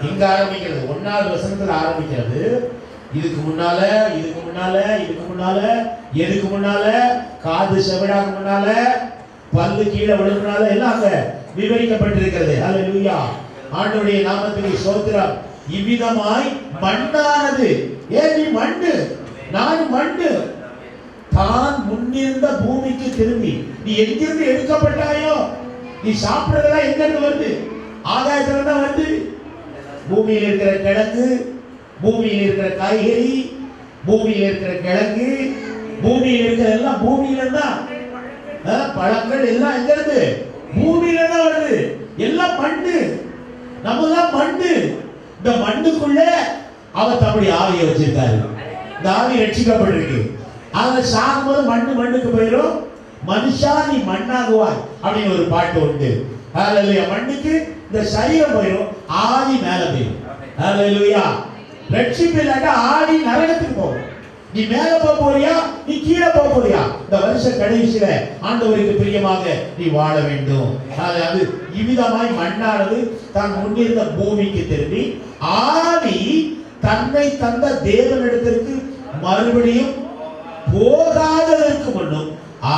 இங்க ஆரம்பிக்கிறது 1வது வசனத்துல ஆரம்பிக்கிறது. இதுக்கு முன்னால எதுக்கு முன்னால காது செவிடாக முன்னால பல்லு கீழே விழுந்தால எல்லாம் அங்க விவரிக்கப்பட்டிருக்கிறது. ஹல்லேலூயா. ஆண்டவருடைய நாமத்துக்கு ஸ்தோத்திரம். இவ்விதமாய் மண்ணானது, ஏன் நீ மண்ணு, நான் மண்ணு, தான் முன்னிருந்த பூமிக்கு திரும்பி. நீ எங்கிருந்து எடுக்கப்பட்டாயோ, நீ சாப்பிடுறதெல்லாம் எங்க இருந்து வருது? ஆகாயத்துல தான் வருது. பூமியில் இருக்கிற கிழங்கு, பூமியில் இருக்கிற காய்கறி, பூமியில் இருக்கிற கிழங்கு, பூமியில் இருக்கிற எல்லாம் பூமியில தான். பழங்கள் எல்லாம் எங்க இருந்து? பூமியில தான் வருது. எல்லாம் மண்ணு, நம்ம தான் மண்ணு. இந்த மண்ணுக்குள்ள அவர் தம்முடைய ஆவியை வச்சிருக்காரு. இந்த ஆவி ரட்சிக்கப்பட்டிருக்கு. அதை சாகும்போது மண்ணுக்கு போயிடும். மனுஷா நீ மண்ணாகுவாய் அப்படின்னு ஒரு பாட்டு உண்டு. ஹல்லேலூயா. மண்ணுக்கு இந்த சரீரம் போயிடும், ஆவி மேல போயிடும். ஹல்லேலூயா. ரட்சிப்பு இல்லாட்டா ஆவி நரகத்துக்கு போகும். நீ மேல போறியா, நீ கீழே போறியா? இந்த வருஷ கடைசியில ஆண்டவருக்கு பிரியமாக நீ வாழ வேண்டும். அது இவ்விதமாய் மண்ணானது தான் முன்னிருந்த பூமிக்கு திரும்பி, ஆவி தன்னை தந்த தேவனிடத்திற்கு மறுபடியும் போகாததற்கு முன்னும்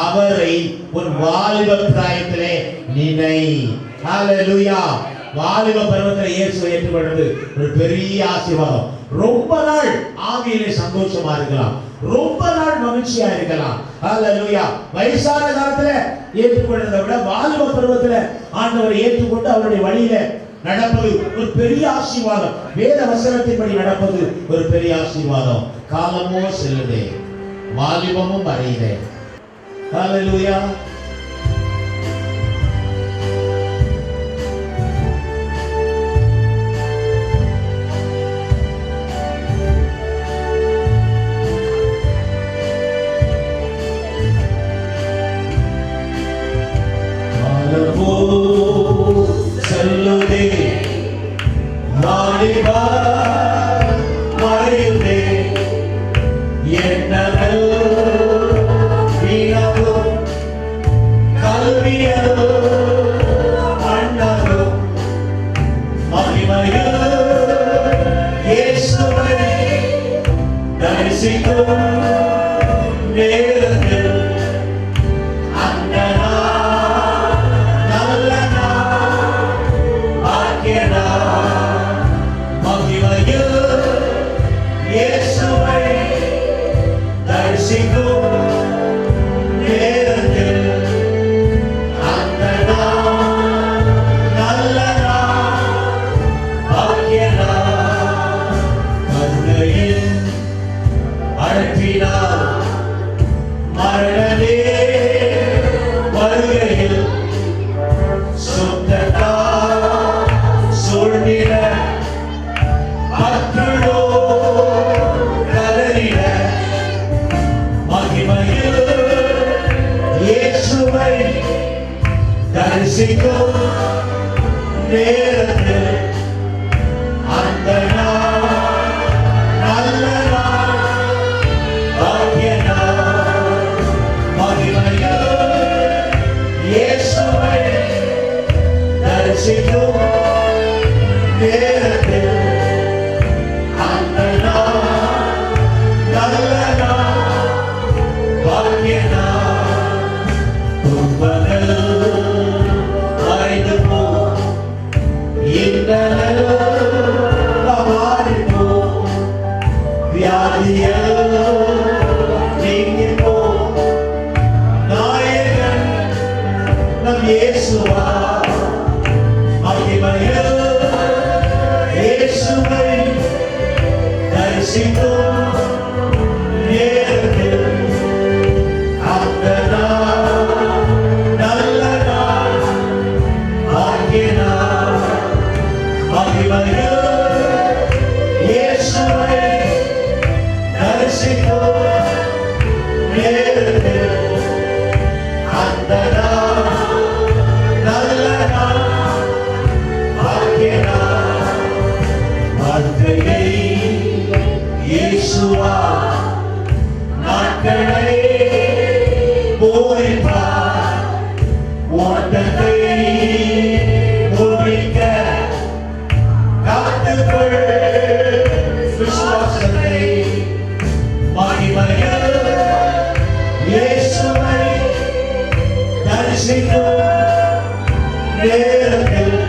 அவரை ஒரு வாலிப பிராயத்திலே நினை. ஹல்லேலூயா. வாலிப பருவத்தில் இயேசுவை ஏற்றுக்கொண்டது ஒரு பெரிய ஆசீர்வாதம். ரொம்ப நாள் ஆவியிலே சந்தோஷமா இருக்கலாம், ரொம்ப நாள் மகிழ்ச்சியா இருக்கலாம். ஹல்லேலூயா. வயசான காலத்துல ஏற்றுக்கொண்டதை விட வாலிப பருவத்துல ஆண்டவரை ஏற்றுக்கொண்டு அவருடைய வழியில நடப்பது ஒரு பெரிய ஆசீர்வாதம். வேத வசனத்தின்படி நடப்பது ஒரு பெரிய ஆசீர்வாதம். காலமோ செல்லுதே, வாலிபமும் மறையுதே. ஹல்லேலூயா. செல்லுதே, வாலிபா மறையுதே, எண்ணங்கள் வீணாகும், கல்வியோ மண்ணாகும். தரிசிக்கும் நேரத்தில் அந்த நாள் நல்ல நாள், பாக்கிய நாள், மகிமையில் இயேசுவை தரிசிக்கும் நேரத்தில் அந்த நாள் நல்ல நாள், பாக்கிய நாள், கருணையில் அழைப்பினார் மரணமே வருகையில் சொந்தத்தா சூழ்நில அற்றுடோ கதறிட மகிமையில் இயேசுவை தரிசிக்கும் நேரத்தில் அந்த நாள் நல்ல நாள், பாக்கிய நாள், மகிமையில் இயேசுவை தரிசிக்கும் நேரத்தில் அந்த நாள் நல்ல நாள், பாக்கிய நாள், துன்பங்கள் மறைந்து போ, இன்னல் மாறி போ, வியாதிகள் நீங்கி போ, நாயகன் நம் இயேசுவா, மகிமையில் இயேசுவை தரிசிக்கும் நேரத்தில் அந்த நாள் நல்ல நாள், பாக்கிய நாள், மகிமையில் இயேசுவை தரிசிக்கும் நேரத்தில் அந்த நாள் நல்ல நாள், பாக்கிய நாள், வாழ்க்கையை இயேசுவா நாட்களை போதிப்பார், ஓட்டத்தை முடிக்க காத்துக்கொள் விசுவாசத்தை, மகிமையில் இயேசுவை தரிசிக்கும் நேரத்தில்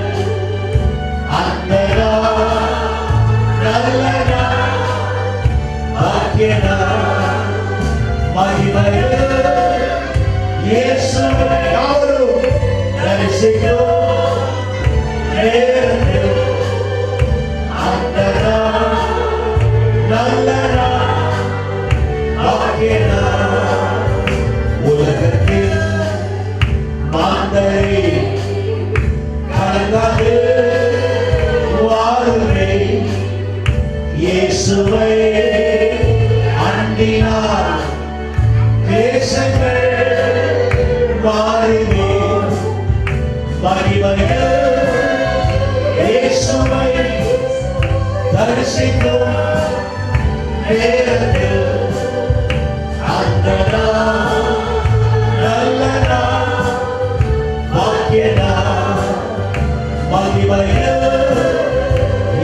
அந்த நாள் நல்ல நாள், பாக்கிய நாள், மகிமையில் இயேசுவை யாவரும் தரிசிக்கும் நேரத்தில் அந்த நாள் நல்ல நாள், பாக்கிய நாள், உலகத்தில் மாந்தரை கலங்காது வாருமே, இயேசுவை அண்டினார் தேசங்கள் மாறுமே, மகிமையில் இயேசுவை தரிசிக்கும் நேரத்தில் அந்த நாள் நல்ல நாள், பாக்கிய நாள், மகிமையில்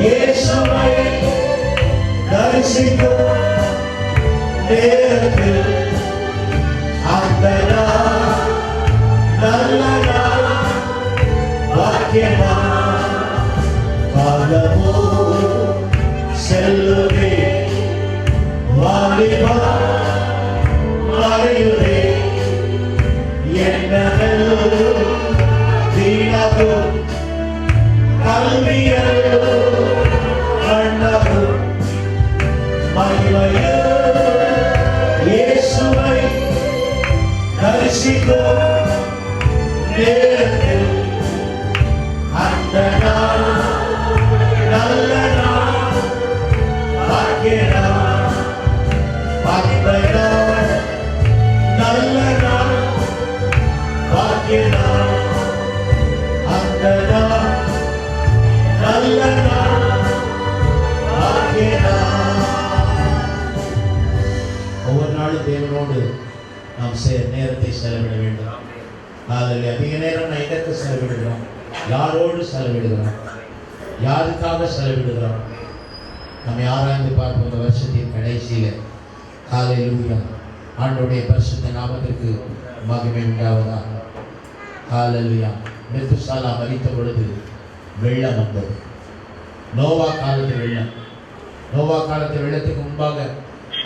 இயேசுவை தரிசிக்கும் நேரத்தில் அந்த நாள் நல்ல நாள், பாக்கிய நாள், காலமோ செல்லுமே வாலிபா மறையுதே, என்னவெல் வீணாகும் கல்வியல் கண்ணாகும், மகிமையில் இயேசுவை தரிசிக்கும் நேரத்தில் அந்த நாள் நல்ல நாள், பாக்கிய நாள், மகிமை நாள், நல்ல நாள், பாக்கிய நாள், அந்த நாள் நல்ல நாள், பாக்கிய நாள். ஒவ்வொரு நாளும் தேவனோடு நாம் நேரத்தை செலவிட வேண்டும். அதில் அதிக நேரம் நான் எதற்கு செலவிடுகிறோம், யாரோடு செலவிடுகிறோம், யாருக்காக செலவிடுகிறோம், நம்மை ஆராய்ந்து பார்ப்போம். இந்த வருஷத்தின் கடைசியில் ஹalleluya. ஆண்டவருடைய பரிசுத்த நாமத்திற்கு மகிமை உண்டாவதாக. ஹalleluya. மெத்துசாலா மரித்த பொழுது வெள்ளம் வந்தது. நோவா காலத்து வெள்ளம். நோவா காலத்து வெள்ளத்துக்கு முன்பாக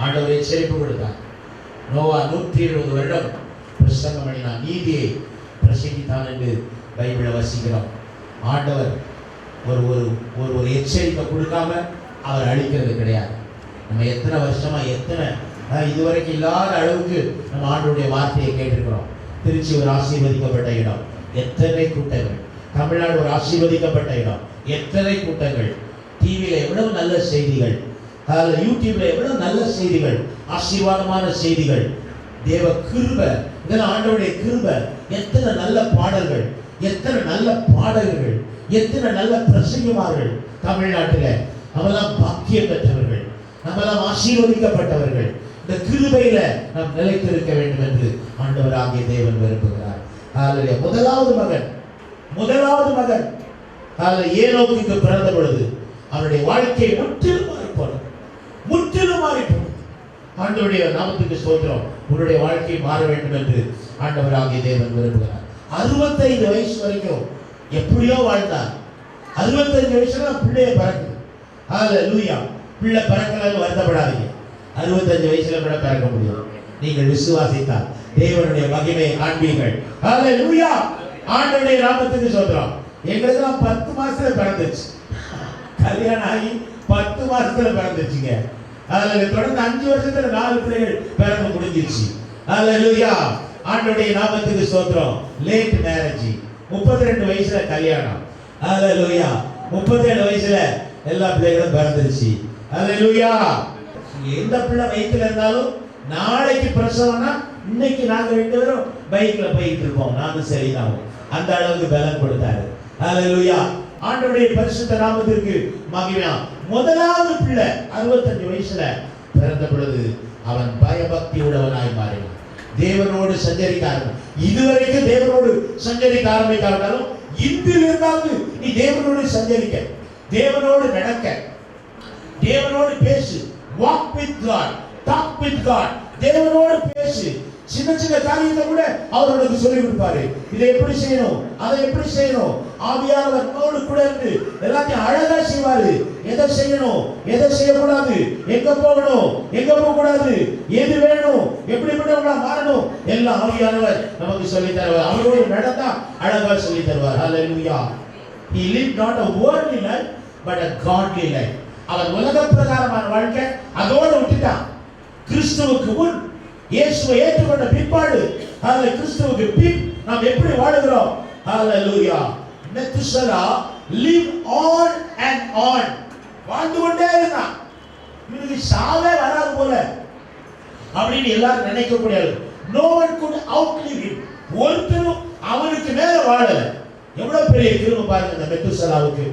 ஆண்டவர் எச்சரிப்பு கொடுத்தார். நோவா 120 வருடம் பிரசங்கம் பண்ணினார், நீதியை பிரசங்கித்தான் என்று பைபிளை வசிக்கிறோம். ஆண்டவர் ஒரு ஒரு ஒரு எச்சரிக்கை கொடுக்காம அவர் அழிக்கிறது கிடையாது. நம்ம எத்தனை வருஷமா இதுவரைக்கும் இல்லாத அளவுக்கு நம்ம ஆண்டவருடைய வார்த்தையை கேட்டிருக்கிறோம். திருச்சி ஒரு ஆசீர்வதிக்கப்பட்ட இடம், எத்தனை கூட்டங்கள். தமிழ்நாடு ஒரு ஆசீர்வதிக்கப்பட்ட இடம், எத்தனை கூட்டங்கள். டிவியில எவ்வளவு நல்ல செய்திகள், யூடியூப்ல எவ்வளவு நல்ல செய்திகள், ஆசீர்வாதமான செய்திகள். தேவ கிருபை, இதெல்லாம் ஆண்டவருடைய கிருபை. எத்தனை நல்ல பாடல்கள், எத்தனை நல்ல பாடல்கள், எத்தனை நல்ல பிரசங்கமார்கள் தமிழ்நாட்டில். நம்மெல்லாம் பாக்கியம் பெற்றவர்கள், நம்மெல்லாம் ஆசீர்வதிக்கப்பட்டவர்கள். இந்த கிருபையில நாம் நிலைத்திருக்க வேண்டும் என்று ஆண்டவராகிய தேவன் விரும்புகிறார். முதலாவது மகன் ஏனோக்குக்கு பிறந்த பொழுது அவருடைய வாழ்க்கை முற்றிலும் மாறிப்போனது. ஆண்டவருடைய நாமத்துக்கு ஸ்தோத்திரம். உன்னுடைய வாழ்க்கை மாற வேண்டும் என்று ஆண்டவராகிய தேவன் விரும்புகிறார். 65 வயசு வரைக்கும் எப்படியோ வாழ்ந்தார். 65 வயசுல பிள்ளைய பிறக்குது. ஹalleluya. பிள்ளை பிறக்கலன்னு வருத்தப்படாதீங்க. 65 வயசுல கூட பிறக்க முடியும். நீங்கள் விசுவாசித்தால் தேவனுடைய மகிமையை காண்பீர்கள். ஹalleluya. ஆண்டவருடைய நாமத்துக்கு ஸ்தோத்திரம். எங்களுக்கெல்லாம் 10 மாசத்துல பிறந்துச்சு. கல்யாணம் ஆகி 10 மாசத்துல பிறந்துச்சுங்க. அதுல தொடர்ந்து 5 வருஷத்துல 4 பிள்ளைகள் பிறந்து முடிஞ்சிருச்சு. ஹalleluya. ஆண்டவருடைய நாமத்துக்கு ஸ்தோத்திரம். லேட் மேரேஜ், 32 வயசுல கல்யாணம். ஹalleluya. 37 வயசுல எல்லா பிள்ளைகளும் பிறந்துருச்சு. ஹalleluya. எந்த பிள்ளை வயித்துல இருந்தாலும் நாளைக்கு பிரசவம்னா இன்னைக்கு நாங்க 2 பேரும் பைக்ல போயிட்டு இருப்போம். நானும் சரிதான். அந்த அளவுக்கு பலன் கொடுத்தாரு. ஹalleluya. ஆண்டவருடைய பரிசுத்த நாமத்திற்கு மகிமை. முதலாவது பிள்ளை 65 வயசுல பிறந்த பொழுது அவன் பயபக்தி உடையவனாய் மாறினான். தேவனோடு சஞ்சரிக்க இதுவரைக்கும் தேவனோடு சஞ்சரிக்க ஆரம்பிக்காவிட்டாலும் இன்றிலிருந்தாவது நீ தேவனோடு சஞ்சரிக்க, தேவனோடு நடக்க, தேவனோடு பேசு. walk with God, talk with God. தேவனோடு பேசு. சின்ன சின்ன காரியத்தை கூட அவர் உனக்கு சொல்லி கொடுப்பாரு. இதை எப்படி செய்யணும், அதை எப்படி செய்யணும். ஆவியானவர் நம்மோடு கூட இருந்து எல்லாத்தையும் அழகா செய்வாரு. எதை செய்யணும், எதை செய்யக்கூடாது, எங்க போகணும், எங்க போக கூடாது, எது வேணும், எப்படிப்பட்டவங்களா மாறணும், எல்லாம் ஆவியானவர் நமக்கு சொல்லி தருவார். அவரோடு நடந்தா அழகா சொல்லி தருவார். ஹalleluya. He lived not a worldly life but a godly life. அவர் உலக பிரகாரமான வாழ்க்கை அதோடு விட்டுட்டான். கிறிஸ்துவுக்கு முன் இயேசுவை ஏற்றுக்கொண்ட பிற்பாடு கிறிஸ்துவுக்கு பின் நாம் எப்படி வாழுகிறோம். Hallelujah. Methuselah live on and on. வாழ்ந்து கொண்டே இருந்தான். இவனுக்கு சாவே வராது போல அப்படின்னு எல்லாரும் நினைக்க கூடாது. no one could outlive him. ஒருத்தரும் அவனுக்கு மேல வாழல. எவ்வளவு பெரிய கிருபை பாருங்க இந்த மெத்துசலாவுக்கு.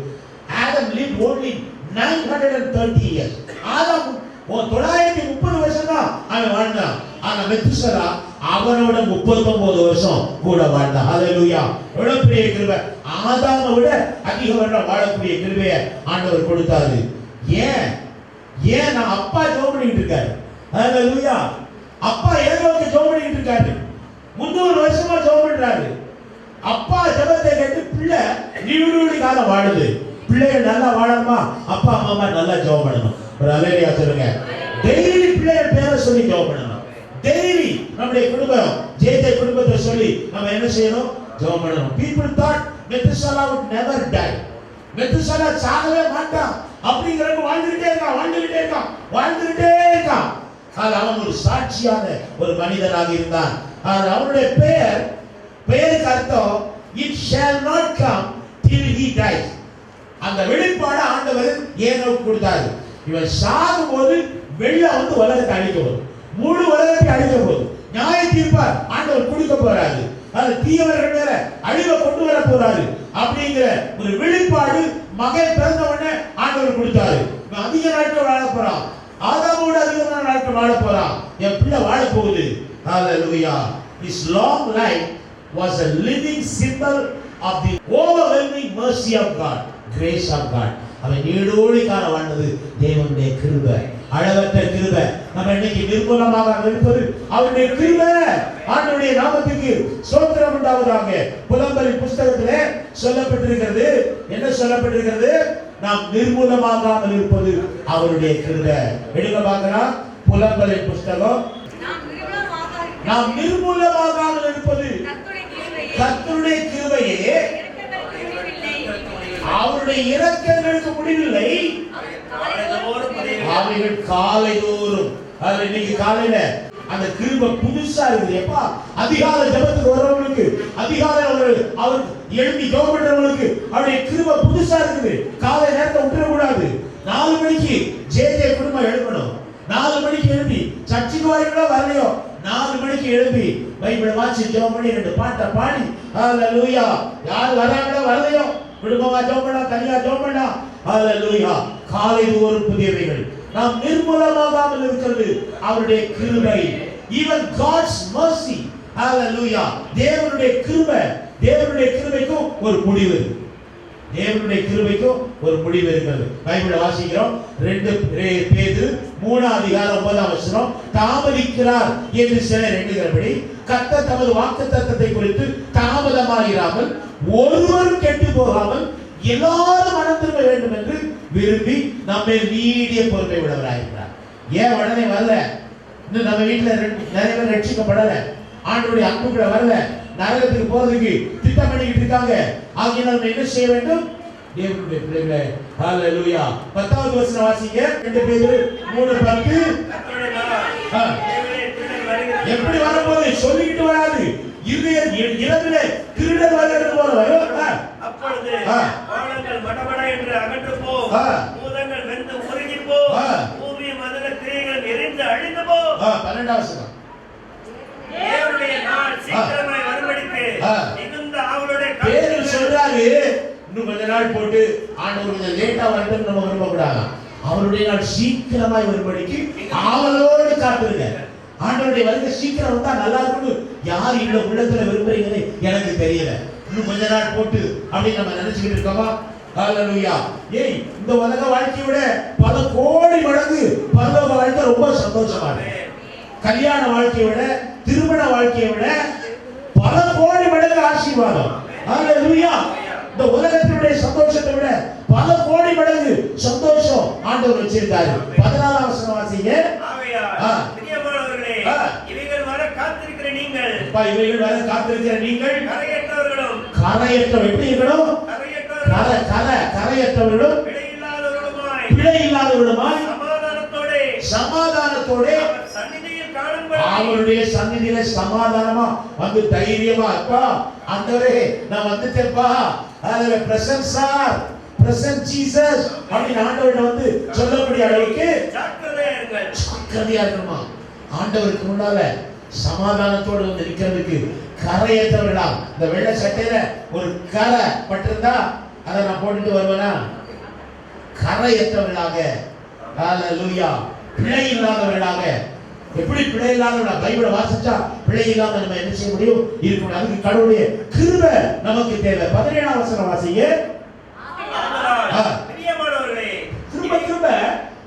Adam lived only 930 years. ஆதாம் 930 வருஷம் தான் அவன் வாழ்ந்தான். ஆனா மெத்துசலா அவனோட 39 வருஷம் கூட வாழ்ந்தான். ஹalleluya. எவ்வளவு பெரிய கிருபை. ஆதாமை விட அதிக வருடம் வாழக்கூடிய கிருபையை ஆண்டவர் கொடுத்தாரு. ஏன் நான் அப்பா ஜெபம் பண்ணிட்டு இருக்காரு. ஹalleluya. அப்பா ஏதோக்கு ஜெபம் பண்ணிட்டு இருக்காரு. 300 வருஷமா ஜெபம் பண்றாரு. அப்பா ஜெபத்தை கேட்டு பிள்ளை நீடுடி காலம் வாழுது. பிள்ளைகள் நல்லா வாழணுமா, அப்பா அம்மா நல்லா ஜெபம் பண்ணணும். ஒரு அல்லேலூயா சொல்லுங்க. டெய்லி பிள்ளைகள் பேரை சொல்லி ஜெபம் பண்ணணும். டெய்லி நம்முடைய குடும்பம் ஜெயத்தை குடும்பத்தை சொல்லி நம்ம என்ன செய்யணும், ஜெபம் பண்ணணும். people thought Methuselah would never die. Methuselah சாகவே மாட்டான் அப்படிங்கறத வாழ்ந்துட்டே இருக்கான். அவன் ஒரு சாட்சியான ஒரு மனிதனாக இருந்தான். அவனுடைய பெயருக்கு அர்த்தம் it shall not come till he dies. அந்த வெளிப்பாடு ஆண்டவர் ஏனோக்கு கொடுத்தாரு. இவன் சாகும் போது வெள்ளம் வந்து உலகத்தை அழிக்க போகுது, முழு உலகத்தை அழிக்க போகுது. நியாய தீர்ப்பார் ஆண்டவர் கொடுக்க போறாரு. அது தீயவர்கள் மேல அழிவை கொண்டு வர போறாரு அப்படிங்கிற ஒரு வெளிப்பாடு மகன் பிறந்த உடனே ஆண்டவர் கொடுத்தாரு. அதிக நாட்கள் வாழ போறான். ஆதாமோட அதிகமான நாட்கள் வாழ போறான். என் பிள்ளை வாழ போகுது. ஹalleluya. His long life was a living symbol of the overwhelming mercy of God, grace of God. அவன் நீடோடி காலம் வாழ்ந்தது தேவனுடைய கிருபை. அளவற்ற கிருபை. நம்ம இன்னைக்கு நிர்மூலமாக இருப்பது அவருடைய கிருபை. ஆண்டவருடைய நாமத்துக்கு ஸ்தோத்திரம் உண்டாவதாக. புலம்பலின் புஸ்தகத்திலே சொல்லப்பட்டிருக்கிறது, என்ன சொல்லப்பட்டிருக்கிறது? நாம் நிர்மூலமாகாமல் இருப்பது அவருடைய கிருபை. எடுங்க பார்க்கலாம், புலம்பலின் புஸ்தகம். நாம் நிர்மூலமாகாமல் இருப்பது கர்த்தருடைய கிருபையே, அவருடைய இரக்கங்களுக்கு முடிவில்லை, அவைகள் காலைதோறும். அது இன்னைக்கு காலையில அந்த கிருபை புதுசா இருக்குது. எப்பா அதிகாலை ஜெபத்துக்கு வரவங்களுக்கு, அதிகாலை அவர் எழுப்பி ஜெபம் பண்றவங்களுக்கு அவருடைய கிருபை புதுசா இருக்குது. காலை நேரத்தை விட்டுற கூடாது. 4 மணிக்கு ஜே குடும்பம் எழுப்பணும். 4 மணிக்கு எழுப்பி சர்ச்சுக்கு வரீங்களோ வரலையோ 4 மணிக்கு எழுப்பி பைபிளை வாசி ஜெபம் பண்ணி 2 பாட்டை பாடி ஹalleluya. யார் வராங்களோ வரலையோ குடும்பமா ஜெபம் பண்ணா, தனியா ஜெபம் பண்ணா ஹalleluya. காலைதோறும் புதியவைகள். நாம் நிர்மூலமாகாமல் இருக்கிறது அவருடைய கிருபை. even God's mercy hallelujah. தேவனுடைய கிருபை, தேவனுடைய கிருபைக்கும் ஒரு முடிவு இருக்கு. தேவனுடைய கிருபைக்கும் ஒரு முடிவு இருக்கிறது. பைபிளை வாசிக்கிறோம். 2 பேதுரு 3 அதிகாரம் 9ஆம் வசனம். தாமதிக்கிறார் என்று சிலர் எண்ணுகிறபடி கர்த்தர் தமது வாக்குத்தத்தத்தை குறித்து தாமதமாயிராமல் ஒருவரும் கெட்டு போகாமல் எல்லாரும் மனம் திரும்ப வேண்டும் என்று விரும்பி நம்மை நீடிய பொறுப்பை உள்ளவராயிருக்கிறார். ஏன் உடனே வரல? இன்னும் நம்ம வீட்டுல நிறைய பேர் ரட்சிக்கப்படல, ஆண்டவருடைய அன்புக்குள்ள வரல, நரகத்துக்கு போறதுக்கு திட்டம் பண்ணிக்கிட்டு இருக்காங்க. ஆகினால் நம்ம என்ன செய்ய வேண்டும்? தேவனுடைய பிள்ளைகளே ஹalleluya. 10வது வசனம் வாசிங்க. 2 பேதுரு 3:10. எப்படி வரப்போகுது? சொல்லிக்கிட்டு வராது. இரவிலே திருடன் வருகிறது போல வரும். அப்பொழுது வானங்கள் மடமட என்று அகன்று போ, பூதங்கள் வெந்து உருகி போ, பூமி மதன கிரியைகள் எரிந்து அழிந்து போ. 12வது வசனம். தேவனுடைய நாள் சீக்கிரமாய் வரும்படிக்கு மிகுந்த ஆவலோட பேதுரு சொல்றாரு, இன்னும் கொஞ்ச நாள் போட்டு ஆண்டவர் கொஞ்சம் லேட்டா வரட்டும் நம்ம விரும்ப கூடாது. அவருடைய நாள் சீக்கிரமாய் வரும்படிக்கு ஆவலோடு காத்துருங்க. ஆண்டவருடைய வருகை சீக்கிரம் வந்தா நல்லா இருக்கும்னு யார் இவ்வளவு உள்ளத்துல விரும்புறீங்கன்னு எனக்கு தெரியல. இன்னும் கொஞ்ச நாள் போட்டு அப்படின்னு நம்ம நினைச்சுக்கிட்டு இருக்கோமா? ஹalleluya. ஏய், இந்த உலக வாழ்க்கையை விட பல கோடி மடங்கு பரலோக வாழ்க்கை ரொம்ப சந்தோஷமா இருக்கு. கல்யாண வாழ்க்கையை விட, திருமண வாழ்க்கையை விட பல கோடி மடங்கு ஆசீர்வாதம். ஹalleluya. இந்த உலகத்தினுடைய சந்தோஷத்தை விட பல கோடி மடங்கு சந்தோஷம் ஆண்டவர் வச்சிருக்காரு. 14ஆம் வசனம் வாசிங்க. பிரியமானவர்களே, இவைகள் வர காத்திருக்கிற நீங்கள், இவைகள் வர காத்திருக்கிற நீங்கள் கரையற்றவர்களும், எப்படி இருக்கணும்? கரையற்றவர்களும் பிழை இல்லாதவர்களுமாய் சமாதானத்தோட அவருடைய சந்நிதியில சமாதானமா வந்து தைரியமா, அப்பா ஆண்டவரே நான் வந்துட்டேன்ப்பா, அதுல பிரசன்ட் சார், பிரசன்ட் ஜீசஸ் அப்படின்னு ஆண்டவர்கிட்ட வந்து சொல்லக்கூடிய அளவுக்கு ஜாக்கிரதையா இருக்கணுமா? ஆண்டவருக்கு முன்னால சமாதானத்தோடு வந்து நிக்கிறதுக்கு கரையற்றவர்களா. இந்த வெள்ளை சட்டையில ஒரு கரை பட்டிருந்தா அதை நான் போட்டுட்டு வருவேனா? கரையற்றவர்களாக, ஹalleluya, பிழை இல்லாதவர்களாக. எப்படி பிழை இல்லாதவர்களா? பைபிளை வாசிச்சா பிழை இல்லாம நம்ம என்ன செய்ய முடியும்? இருக்கணும். அதுக்கு கடவுளுடைய கிருபை நமக்கு தேவை. 17ஆம் வசனம் வாசிங்க. பிரியமானவர்களே, கிருபை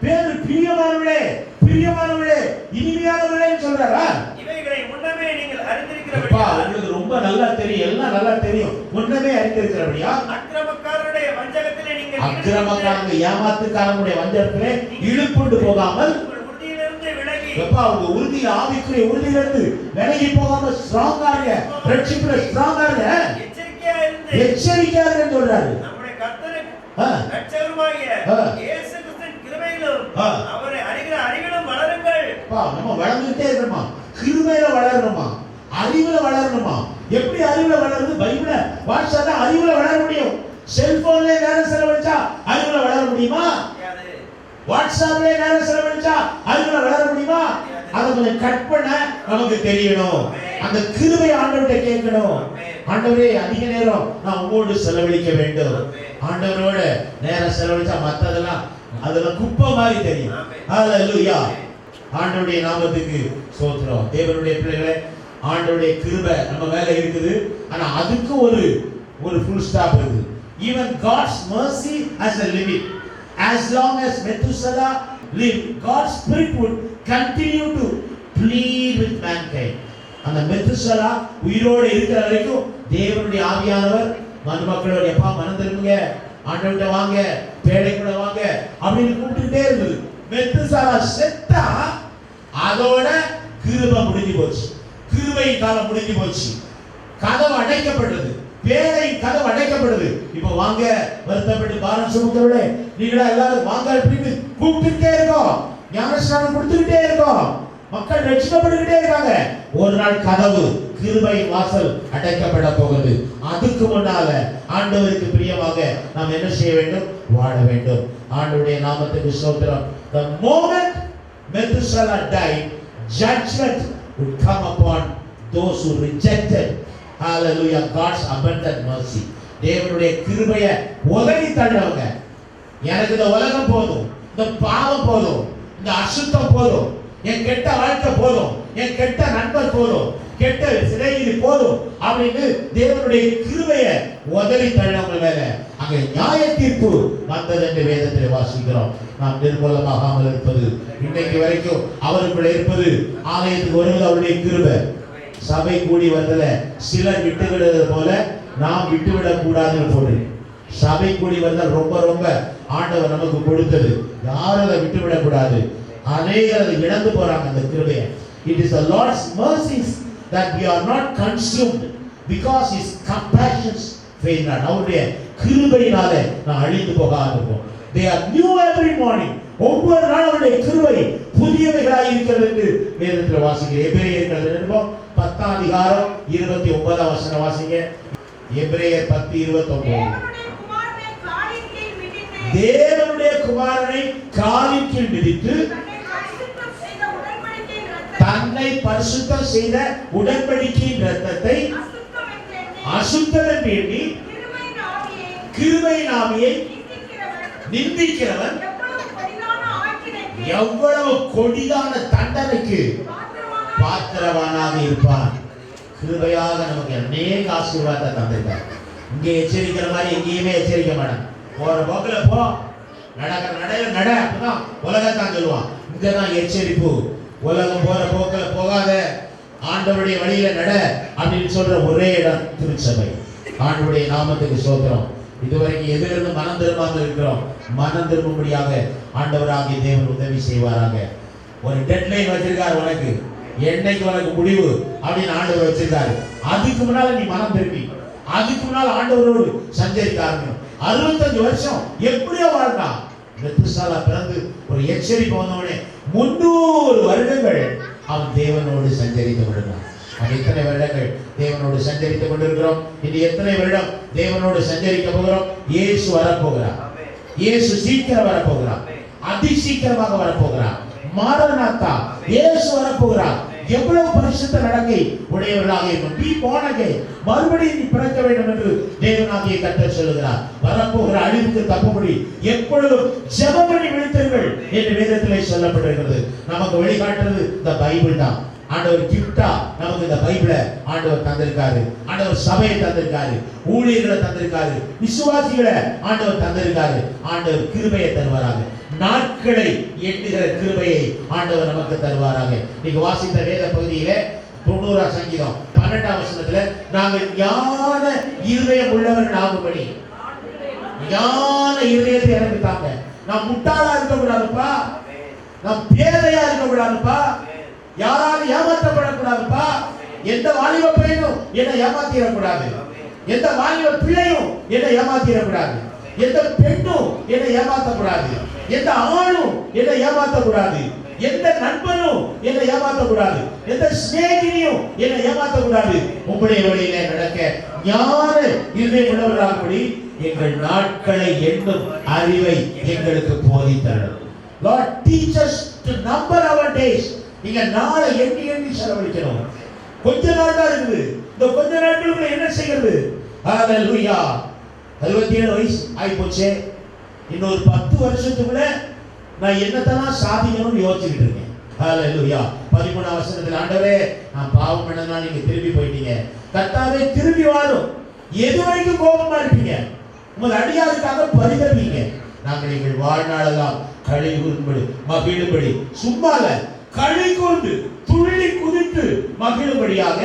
பேரு பிரியமானவர்களே, பிரியமானவர்களே, இனிமையானவர்களே சொல்றாரா? இவைகளை முன்னமே நீங்கள் அறிந்திருக்கிறபடியா? உங்களுக்கு ரொம்ப நல்லா தெரியும், எல்லாம் நல்லா தெரியும். முன்னமே அறிந்திருக்கிறபடியா? அக்கிரமக்காரருடைய வஞ்சகத்திலே நீங்கள், அக்கிரமக்காரங்க ஏமாத்துக்காரங்களுடைய வஞ்சகத்திலே இழுப்புண்டு போகாமல், உறுதியிலிருந்து விலகி, எப்பா உங்க உறுதி ஆவிக்குரிய உறுதியிலிருந்து விலகி போகாம ஸ்ட்ராங்கா இருங்க. ரட்சிப்புல ஸ்ட்ராங்கா இருங்க, எச்சரிக்கையா இருங்கன்னு சொல்றாரு. நம்முடைய கர்த்தருக்கு ரட்சகருமாகிய இயேசு கிறிஸ்துவின் கிருபையிலும் அவரை அறிகிற அறிவிலும் வளருங்கள். நம்ம வளர்ந்துட்டே இருக்கணுமா? கிருபையில வளரணுமா? அறிவுல வளரணுமா? எப்படி அறிவுல வளருது? பைபிளை வாசிச்சா அறிவுல வளர முடியும். செல்போன்ல நேரம் செலவழிச்சா அறிவுல வளர முடியுமா? வாட்ஸ்அப்ல நேரம் செலவழிச்சா அறிவுல வளர முடியுமா? அதை கொஞ்சம் கட் பண்ண நமக்கு தெரியணும். அந்த கிருபை ஆண்டவர்கிட்ட கேட்கணும். ஆண்டவரே, அதிக நேரம் நான் உங்களோடு செலவழிக்க வேண்டும். ஆண்டவரோட நேரம் செலவழிச்சா மத்ததெல்லாம் அதெல்லாம் குப்பை மாதிரி தெரியும். ஹalleluya. ஆண்டவருடைய நாமத்துக்கு ஸ்தோத்திரம். தேவனுடைய பிள்ளைகளே, ஆண்டவருடைய கிருபை நம்ம மேல இருக்குது. ஆனா அதுக்கு ஒரு ஃபுல் ஸ்டாப் இருக்குது. Even God's mercy has a limit. As long as Methuselah live, God's spirit would continue to plead with mankind. அந்த மெத்துசலா உயிரோடு இருக்கிற வரைக்கும் தேவனுடைய ஆவியானவர் மனுமக்களோட எப்பா மனம் திரும்புங்க, ஆண்டவர்கிட்ட வாங்க, பேழைக்குள்ள வாங்க அப்படின்னு கூப்பிட்டுட்டே இருந்தது. மெத்துசலா செத்தா அதோட கிருபை முடிஞ்சு போச்சு, கிருபை காலம் முடிஞ்சு போச்சு, கதவு அடைக்கப்பட்டது, பேழை கதவு அடைக்கப்பட்டது. இப்போ வாங்க வருத்தப்பட்டு பாரம் சுமக்கிறவர்களே நீங்களா எல்லாரும் வாங்க அப்படின்னு கூப்பிட்டுட்டே இருக்கோம், ஞானஸ்நானம் கொடுத்துக்கிட்டே இருக்கோம், மக்கள் ரட்சிக்கப்பட்டுக்கிட்டே இருக்காங்க. ஒரு நாள் கதவு கிருபை வாசல் அடைக்கப்பட போகுது. அதுக்கு முன்னால ஆண்டவருக்கு பிரியமாக நாம் என்ன செய்ய வேண்டும்? வாழ வேண்டும். ஆண்டவருடைய நாமத்துக்கு ஸ்தோத்திரம். The moment Methuselah died, judgment would come upon those who rejected, hallelujah, God's abundant mercy. தேவனுடைய கிருபையை உதறி தள்ளவங்க, எனக்கு இந்த உலகம் போதும், இந்த பாவம் போதும், இந்த அசுத்தம் போதும், என் கெட்ட வாழ்க்கை போதும், என் கெட்ட நண்பர் போதும், கெட்ட சிறையில் போதும் அப்படின்னு தேவனுடைய கிருபையை உதறி தள்ளவங்க மேல அங்க நியாய தீர்ப்பு வந்தது என்று வேதத்தில் வாசிக்கிறோம். நாம் நிர்மூலமாகாமல் இருப்பது, இன்னைக்கு வரைக்கும் அவருக்குள்ள இருப்பது, ஆலயத்துக்கு வருவது அவருடைய கிருபை. சபை கூடி வந்ததுல சிலர் விட்டுவிடுவது போல நாம் விட்டுவிடக் கூடாதுன்னு போடு. சபை கூடி வந்தால் ரொம்ப ரொம்ப ஆண்டவர் நமக்கு கொடுத்தது, யாரும் அதை விட்டுவிடக் கூடாது. அநேகர் அதை இழந்து போறாங்க அந்த கிருபையை. It is the Lord's mercies that we are not consumed because His compassions fail not. அவருடைய கிருபையினாலே நாம் அழிந்து போகாதிருப்போம். They are new every morning. ஒவ்வொரு நாளும் அவருடைய கிருபை புதியவைகளாய் இருக்கிறது என்று வேதத்தில் வாசிக்கிறேன். எபிரேயர்கள் 10 அதிகாரம் 29 வசனம் வாசிங்க. எபிரேயர் 10:29. தேவனுடைய குமாரனை காலின் கீழ் மிதித்து தன்னை பரிசுத்தம் செய்த உடன்படிக்கையின் இரத்தத்தை அசுத்தம் என்று எண்ணி கிருபையின் ஆவியை நிந்திக்கிறவன் எவ்வளவு கொடிதான தண்டனைக்கு பாத்திரவானாக இருப்பான். கிருபையாக நமக்கு அநேக ஆசீர்வாதத்தை தந்திருக்கார். இங்கே எச்சரிக்கிற மாதிரி எங்கேயுமே எச்சரிக்க மாட்டான். போற போக்குல போ, நடக்கிற நடையில நட, அப்படிதான் உலகத்தான் சொல்லுவான். இங்கதான் எச்சரிப்பு. உலகம் போற போக்குல போகாத, ஆண்டவருடைய வழியில நட அப்படின்னு சொல்ற ஒரே இடம் திருச்சபை. ஆண்டவருடைய நாமத்துக்கு ஸ்தோத்திரம். இதுவரைக்கும் எதிலிருந்து மனம் திரும்பாமல் இருக்கிறோம், மனம் திரும்பும்படியாக ஆண்டவராகிய தேவன் உதவி செய்வாராக. ஒரு டெட்லைன் வச்சிருக்காரு உனக்கு, என்னைக்கு உனக்கு முடிவு அப்படின்னு ஆண்டவர் வச்சிருக்காரு. அதுக்கு முன்னால நீ மனம் திரும்பி, அதுக்கு முன்னால் ஆண்டவரோடு சஞ்சரிக்க ஆரம்பிக்கும். 65 வருஷம் எப்படியோ வாழ்ந்தா. மெத்துசலா பிறந்து ஒரு எச்சரிப்பு வந்தவனே 300 வருடங்கள் அவன் தேவனோடு சஞ்சரித்து விடுகிறான். எத்தனை வருடங்கள் தேவனோடு சஞ்சரித்துக் கொண்டிருக்கிறோம். இது எத்தனை வருடம் தேவனோடு சஞ்சரிக்க போகிறோம். இயேசு வரப்போகிறார். இயேசு சீக்கிரம் வரப்போகிறார், அதிசீக்கிரமாக வரப்போகிறார். மாரநாத்தா, இயேசு வரப்போகிறார். எவ்வளவு பரிசுத்த நடக்கை உடையவர்களாக இருக்கும். நீ போனகே மறுபடியும் நீ பிறக்க வேண்டும் என்று தேவனாகிய கர்த்தர் சொல்லுகிறார். வரப்போகிற அழிவுக்கு தப்பும்படி எப்பொழுதும் ஜெபம் பண்ணி விழித்தீர்கள் என்று வேதத்திலே சொல்லப்பட்டிருக்கிறது. நமக்கு வழிகாட்டுறது இந்த பைபிள் தான். ஆண்டவர் கிஃப்டா நமக்கு இந்த பைபிளை ஆண்டவர் தந்திருக்காரு. ஆண்டவர் சபையை தந்திருக்காரு, ஊழியர்களை தந்திருக்காரு, விசுவாசிகளை ஆண்டவர் தந்திருக்காரு. ஆண்டவர் கிருபையை தருவாராக. நாட்களை எண்ணுகிற கிருபையை ஆண்டவர் நமக்கு தருவாராக. நீங்க வாசித்த வேத பகுதியிலே 90 சங்கீதம் 12 வசனத்துல நாங்கள் ஞான இருதயம் உள்ளவர்கள் ஆகும்படி, ஞான இருதயத்தை எனக்கு தாங்க. நான் முட்டாளா இருக்க கூடாதுப்பா, நான் பேதையா இருக்க கூடாதுப்பா, யாராலும் ஏமாற்றப்படக்கூடாதுப்பா. எந்த வாலிப பையனும் என்னை ஏமாத்திடக்கூடாது, எந்த வாலிப பிள்ளையும் என்னை ஏமாத்திடக்கூடாது, எந்த பெண்ணும் என்னை ஏமாற்றக்கூடாது, எந்த ஆணும் என்னை ஏமாற்றக்கூடாது, எந்த நண்பனும் என்னை ஏமாற்றக்கூடாது, எந்த சிநேகிதியும் என்னை ஏமாற்றக்கூடாது. உங்களுடைய வழியிலே நடக்க ஞான இருதயம் உள்ளவர்களாகும்படி எங்கள் நாட்களை எண்ணும் அறிவை எங்களுக்கு போதித்தரணும். Lord, teach us to number our days. நீங்க நாளை எண்ணி எண்ணி செலவழிக்கணும். கொஞ்ச நாள் தான் இருக்குது. இந்த கொஞ்ச நாட்களுக்குள்ள என்ன செய்கிறது? ஹalleluya. 67 வயசு ஆகி போச்சே, இன்னொரு 10 வருஷத்துக்குள்ள நான் என்னத்தெல்லாம் சாதிக்கணும்னு யோசிச்சுட்டு இருக்கேன். ஹalleluya. 13 வசனத்தில் ஆண்டவரே நான் பாவம் பண்ணனால நீங்க திரும்பி போயிட்டீங்க. கர்த்தாவே திரும்பி வாரும். எது வரைக்கும் கோபமா இருப்பீங்க? உங்கள் அடியாருக்காக பரிதவிங்க. நாங்கள் எங்கள் வாழ்நாளெல்லாம் களி கூறும்படி மகிழும்படி, சும்மா களி கூர்ந்து துள்ளி குதித்து மகிழும்படியாக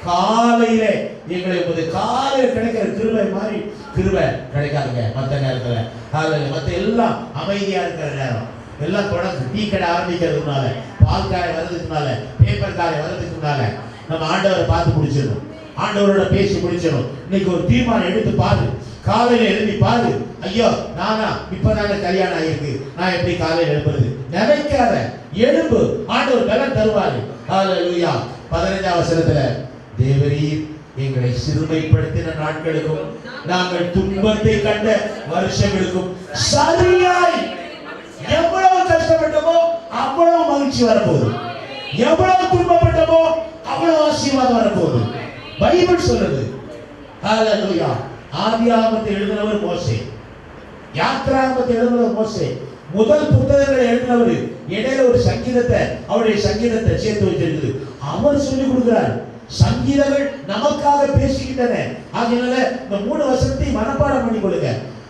காலையிலே எங்களை காலையில் கிடைக்கிற கிருபை மாதிரி கிருபை கிடைக்காதுங்க. மற்ற நேரத்துல காலையில் மற்ற எல்லாம் அமைதியா இருக்கிற நேரம், எல்லாம் தொடர்ந்து டீ கடை ஆரம்பிக்கிறதுனால, பால் காரை வர்றதுக்குனால, பேப்பர் காரை வர்றதுக்குனால நம்ம ஆண்டவரை பார்த்து முடிச்சிடணும், ஆண்டவரோட பேசி முடிச்சிடணும். இன்னைக்கு ஒரு தீர்மானம் எடுத்து பாரு, காலையில எழுதி பாரு. ஐயோ நானா இப்பதானே கல்யாணம் ஆகிருக்கு, நான் எப்படி காலையில் எழுப்புறது நினைக்காத, எழுப்பு, ஆண்டவர் பலன் தருவாரு. ஹல்லேலூயா. 15ஆம் வசனத்துல தேவரீர் எங்களை சிறுமைப்படுத்தின நாட்களுக்கும் நாங்கள் துன்பத்தை கண்ட வருஷங்களுக்கும் சரியாய் எவ்வளவு கஷ்டப்பட்டோமோ அவ்வளவு மகிழ்ச்சி வரப்போகுது, எவ்வளவு துன்பப்பட்டோமோ அவ்வளவு ஆசீர்வாதம் வரப்போகுது. பைபிள் சொல்லுது. ஹல்லேலூயா. ஆதியாகமத்தை எழுதினவர் மோசே, யாத்ராகமத்தை எழுதினவர் மோசே, முதல் புத்தகங்களை எழுதினவர். இடையில ஒரு சங்கீதத்தை, அவருடைய சங்கீதத்தை சேர்த்து வச்சிருக்குது. அவர் சொல்லிக் கொடுக்கிறார். சங்கீதங்கள் நமக்காக பேசுகின்றன. ஆகையால இந்த 3 வசனத்தை மனப்பாடம் பண்ணி கொடுங்க.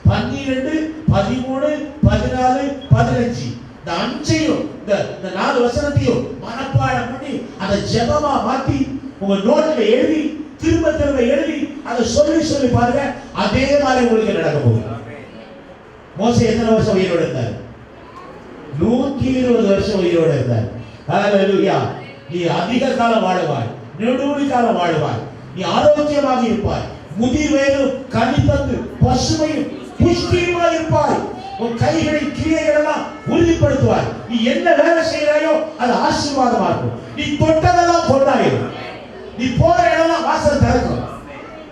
12, 13, 14, 15 இந்த 5ஐயும் இந்த 4 வசனத்தையும் மனப்பாடம் பண்ணி அதை ஜெபமா மாத்தி உங்க நோட்ல எழுதி திரும்ப திரும்ப எழுதி அதை சொல்லி சொல்லி பாருங்க. அதே மாதிரி உங்களுக்கு நடக்க போகுது. மோசே எத்தனை வருஷம் உயிரோடு இருந்தார்? 120 வருஷம் உயிரோடு இருந்தார். ஹல்லேலூயா. நீ அதிக காலம் வாழுவாய், நெடுவழி காலம் வாழுவாய், நீ ஆரோக்கியமாக இருப்பாய், முதிர்வயதும் கனி தந்து பசுமையும் புஷ்டியுமாய் இருப்பாய். உன் கைகளின் கிரியைகள் எல்லாம் உறுதிப்படுத்துவாய். நீ என்ன வேலை செய்யறாயோ அது ஆசீர்வாதமா இருக்கும். நீ தொட்டதெல்லாம் பொன்னாயிரும். நீ போற இடம்லாம் வாசல் திறக்கும்.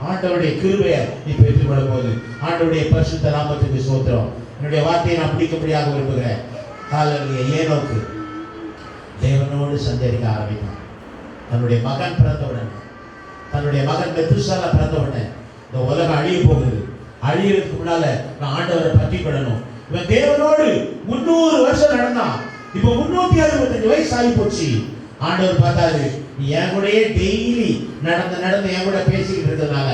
ஆண்டவருடைய கிருபையை நீ பெற்றுக்கொள்ள போது ஆண்டவருடைய பரிசுத்த நாமத்துக்கு ஸ்தோத்திரம். என்னுடைய வார்த்தையை நான் பிடிக்கும்படியாக விரும்புகிறேன். ஹல்லேலூயா. ஏனோக்கு தேவனோடு சஞ்சரிக்க ஆரம்பித்தான். தன்னுடைய மகன் பிறந்தவுடன், தன்னுடைய மகன் மெத்துசலா பிறந்தவுடனே இந்த உலகம் அழிய போகுது, அழியறதுக்கு முன்னால நான் ஆண்டவரை பற்றி கொள்ளணும். இவன் தேவனோடு 300 வருஷம் நடந்தான். இப்ப 365 வயசு ஆகி போச்சு. ஆண்டவர் பார்த்தாரு, நீ என் கூடயே டெய்லி நடந்து என் கூட பேசிக்கிட்டு இருக்கிறதுனால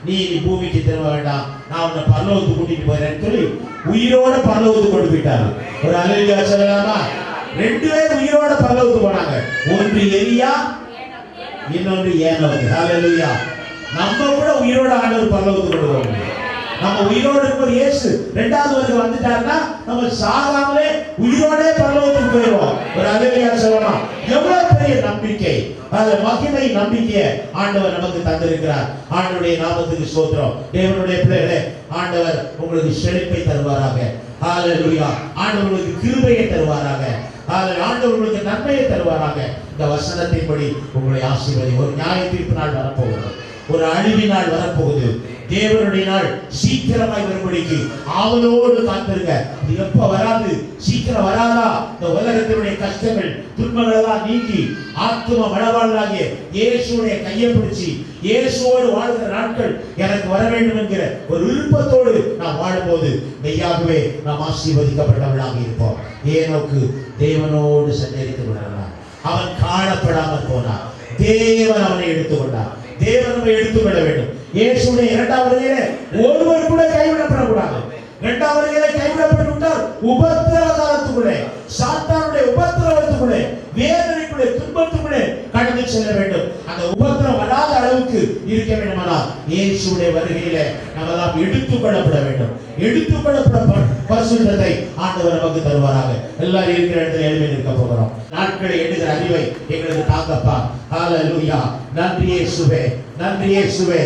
நீ பூமிக்கு திரும்ப வேண்டாம், நான் உன்னை பரலோகத்துக்கு கூட்டிட்டு போறேன்னு சொல்லி உயிரோட பரலோகத்துக்கு கொண்டு போயிட்டாரு. ஒரு அல்லேலூயா சொல்லலாமா? 2 பேர் உயிரோட பரலோகத்துக்கு போனாங்க. ஒன்று எலியா, இன்னொன்று ஏனோக்கு. ஹல்லேலூயா. நம்ம கூட உயிரோட ஆண்டவர் பரலோகத்துக்கு கொண்டு போவாங்க. நம்ம உயிரோடு இருக்கும்போது இயேசு 2வது வருகை வந்துட்டாருன்னா நம்ம சாகாமலே உயிரோட பரலோகத்துக்கு போயிடுவோம். ஒரு அல்லேலூயா சொல்லலாம். எவ்வளவு பெரிய நம்பிக்கை, அந்த மகிமை நம்பிக்கையை ஆண்டவர் நமக்கு தந்திருக்கிறார். ஆண்டவருடைய நாமத்துக்கு ஸ்தோத்திரம். தேவனுடைய பிள்ளைகளே, ஆண்டவர் உங்களுக்கு செழிப்பை தருவாராக. ஹல்லேலூயா. ஆண்டவர் உங்களுக்கு கிருபையை தருவாராக. ஆண்டவர் உங்களுக்கு நன்மையை தருவாராக. இந்த வசனத்தின்படி உங்களை ஆசீர்வதி. ஒரு நியாய தீர்ப்பு நாள் வரப்போகுது, ஒரு அழிவு நாள் வரப்போகுது. தேவனுடைய நாள் சீக்கிரமாய் வரும்படிக்கு ஆவலோடு காத்திருங்க. இது எப்ப வராது? சீக்கிரம் வராதா? இந்த உலகத்தினுடைய கஷ்டங்கள் துன்பங்கள் எல்லாம் நீங்கி ஆத்தும மனவாளராகிய இயேசுடைய கையை பிடிச்சி இயேசுவோடு வாழ்கிற நாட்கள் எனக்கு வர வேண்டும் என்கிற ஒரு விருப்பத்தோடு நாம் வாழும்போது மெய்யாகவே நாம் ஆசீர்வதிக்கப்பட்டவர்களாக இருப்போம். ஏனோக்கு தேவனோடு சஞ்சரித்து கொண்டார். அவன் காணப்படாமல் போனார். தேவன் அவனை எடுத்துக்கொண்டார். தேவன் நம்மை எடுத்துக்கொள்ள வேண்டும். இயேசுடைய 2வது வருகையிலே ஒருவர் கூட கைவிடப்படக்கூடாது. 2வது வருகையிலே கைவிடப்பட்டு விட்டால் உபத்திரவ காலத்துக்குள்ளே, சாத்தானுடைய உபத்திரவத்துக்குள்ளே, வேதனைக்குள்ளே, துன்பத்துக்குள்ளே கடந்து செல்ல வேண்டும். அந்த உபத்திரவம் வராத அளவுக்கு இருக்க வேண்டுமானால் இயேசுடைய வருகையிலே நாம் எடுத்துக்கொள்ளப்பட வேண்டும். எடுத்துக்கொள்ளப்பட பரிசுத்தத்தை ஆண்டவர் நமக்கு தருவாராக. எல்லாரும் இருக்கிற இடத்துல எழுதி நிற்க போகிறோம். நாட்களை எண்ணுகிற அறிவை எங்களுக்கு தாங்கப்பா. ஹல்லேலூயா. நன்றி இயேசுவே, நன்றி இயேசுவே.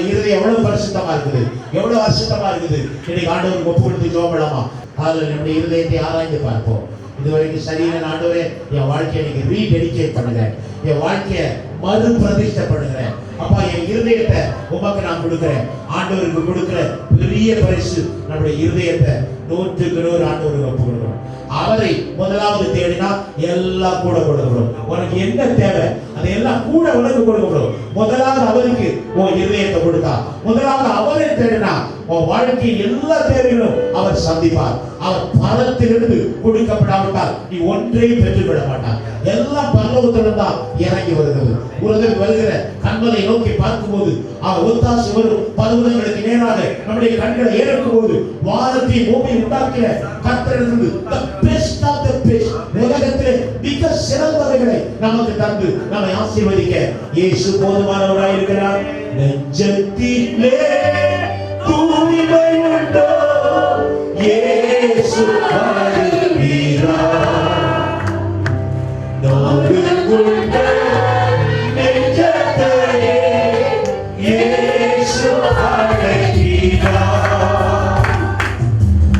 இருதயம் எவ்வளவு பரிசுத்தமா இருக்குது, எவ்வளவு அசுத்தமா இருக்குது. இன்னைக்கு ஆண்டவருக்கு ஒப்பு கொடுத்து ஜெபம் பண்ணலாமா? நம்முடைய இருதயத்தை ஆராய்ந்து பார்ப்போம். இதுவரைக்கும் சரியான ஆண்டவரே, என் வாழ்க்கையை நீங்க ரீடெடிகேட் பண்ணுங்க, என் வாழ்க்கையை மறு பிரதிஷ்டை பண்ணுங்க. அப்பா, என் இருதயத்தை உமக்கு நான் கொடுக்கிறேன். ஆண்டவருக்கு கொடுக்கிற பெரிய பரிசு நம்முடைய இருதயத்தை 100க்கு 100 ஆண்டவருக்கு ஒப்பு கொடுக்கிறோம். அவரை முதலாவது தேடினா எல்லாம் கூட கொடுக்கப்படும். உனக்கு என்ன தேவை அதையெல்லாம் கூட உனக்கு கொடுக்கப்படும். முதலாவது அவருக்கு உன் இதயத்தை கொடுத்தா, முதலாவது அவரை தேடினா உன் வாழ்க்கையின் எல்லா தேவைகளும் அவர் சந்திப்பார். அவர் பரத்திலிருந்து கொடுக்கப்படாவிட்டால் நீ ஒன்றையும் பெற்றுவிட மாட்டார். எல்லாம் பரலோகத்திலிருந்து தான் இறங்கி வருகிறது. உலகில் வருகிற கண்களை நோக்கி பார்க்கும்போது அவர் ஒத்தாசை வரும் பர்வதங்களுக்கு நேராக நம்முடைய கண்களை ஏறக்கும் போது வானத்தை பூமி உண்டாக்கிற கர்த்தரிடமிருந்து the best of the best உலகத்திலே மிக சிறந்தவைகளை நமக்கு தந்து நம்மை ஆசீர்வதிக்க இயேசு போதுமானவராய் இருக்கிறார். நெஞ்சத்திலே தூய்மை உண்டோ இயேசு வருகிறார். நோயுண்ட நெஞ்சத்தையே இயேசு அழைக்கிறார்.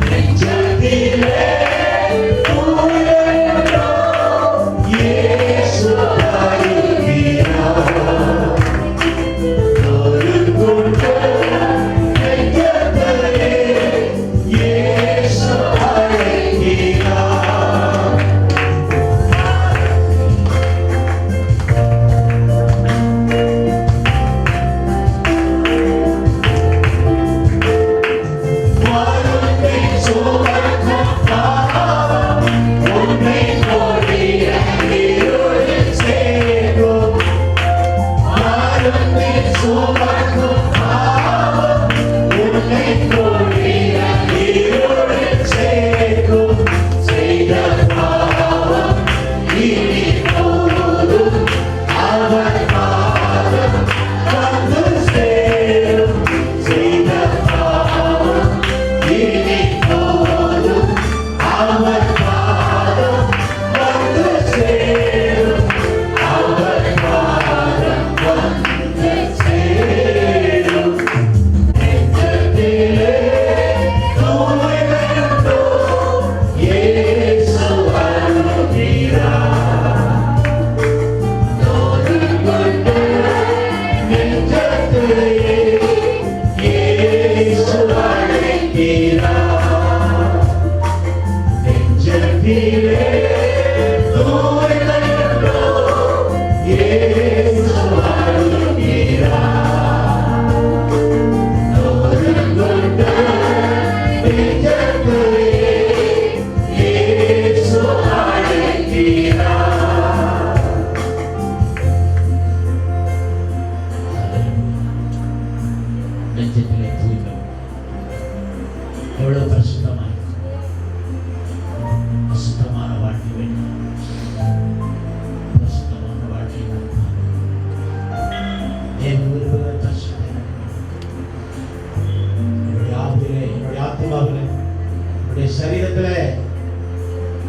நெஞ்சத்திலே தூய்மை உண்டோ இயேசு வருகிறார். நோயுண்ட நெஞ்சத்தையே இயேசு அழைக்கிறார். வாழ்க்கை சுமக்கும் பாவம் உன்னை கொடிய இருளில் சேர்க்கும். வாழ்க்கை சுமக்கும் பாவம் உன்னை கொடிய இருளில் சேர்க்கும். செய்த பாவம் இனி போதும் அவர் பாதம் வந்து சேரும். செய்த பாவம் இனி போதும் அவர் பாதம் வந்து சேரும். அவர் பாதம் வந்து சேரும். நெஞ்சத்திலே தூய்மை உண்டோ இயேசு வருகிறார். நோயுண்ட நெஞ்சத்திலே இயேசு அழைக்கிறார். நெஞ்சத்திலே தூய்மை உண்டோ இயேசு வருகிறார். நோயுண்ட நெஞ்சத்திலே இயேசு அழைக்கிறார். நெஞ்சத்திலே தூய்மை எவ்வளவு பரிசுத்தமாய் பரிசுத்தமான வாழ்க்கை வேண்டும். பரிசுத்தமான வாழ்க்கை என் விரும்புகிற பரிசுத்தம் என்னுடைய ஆவியிலே, என்னுடைய ஆத்மாவிலே, என்னுடைய சரீரத்திலே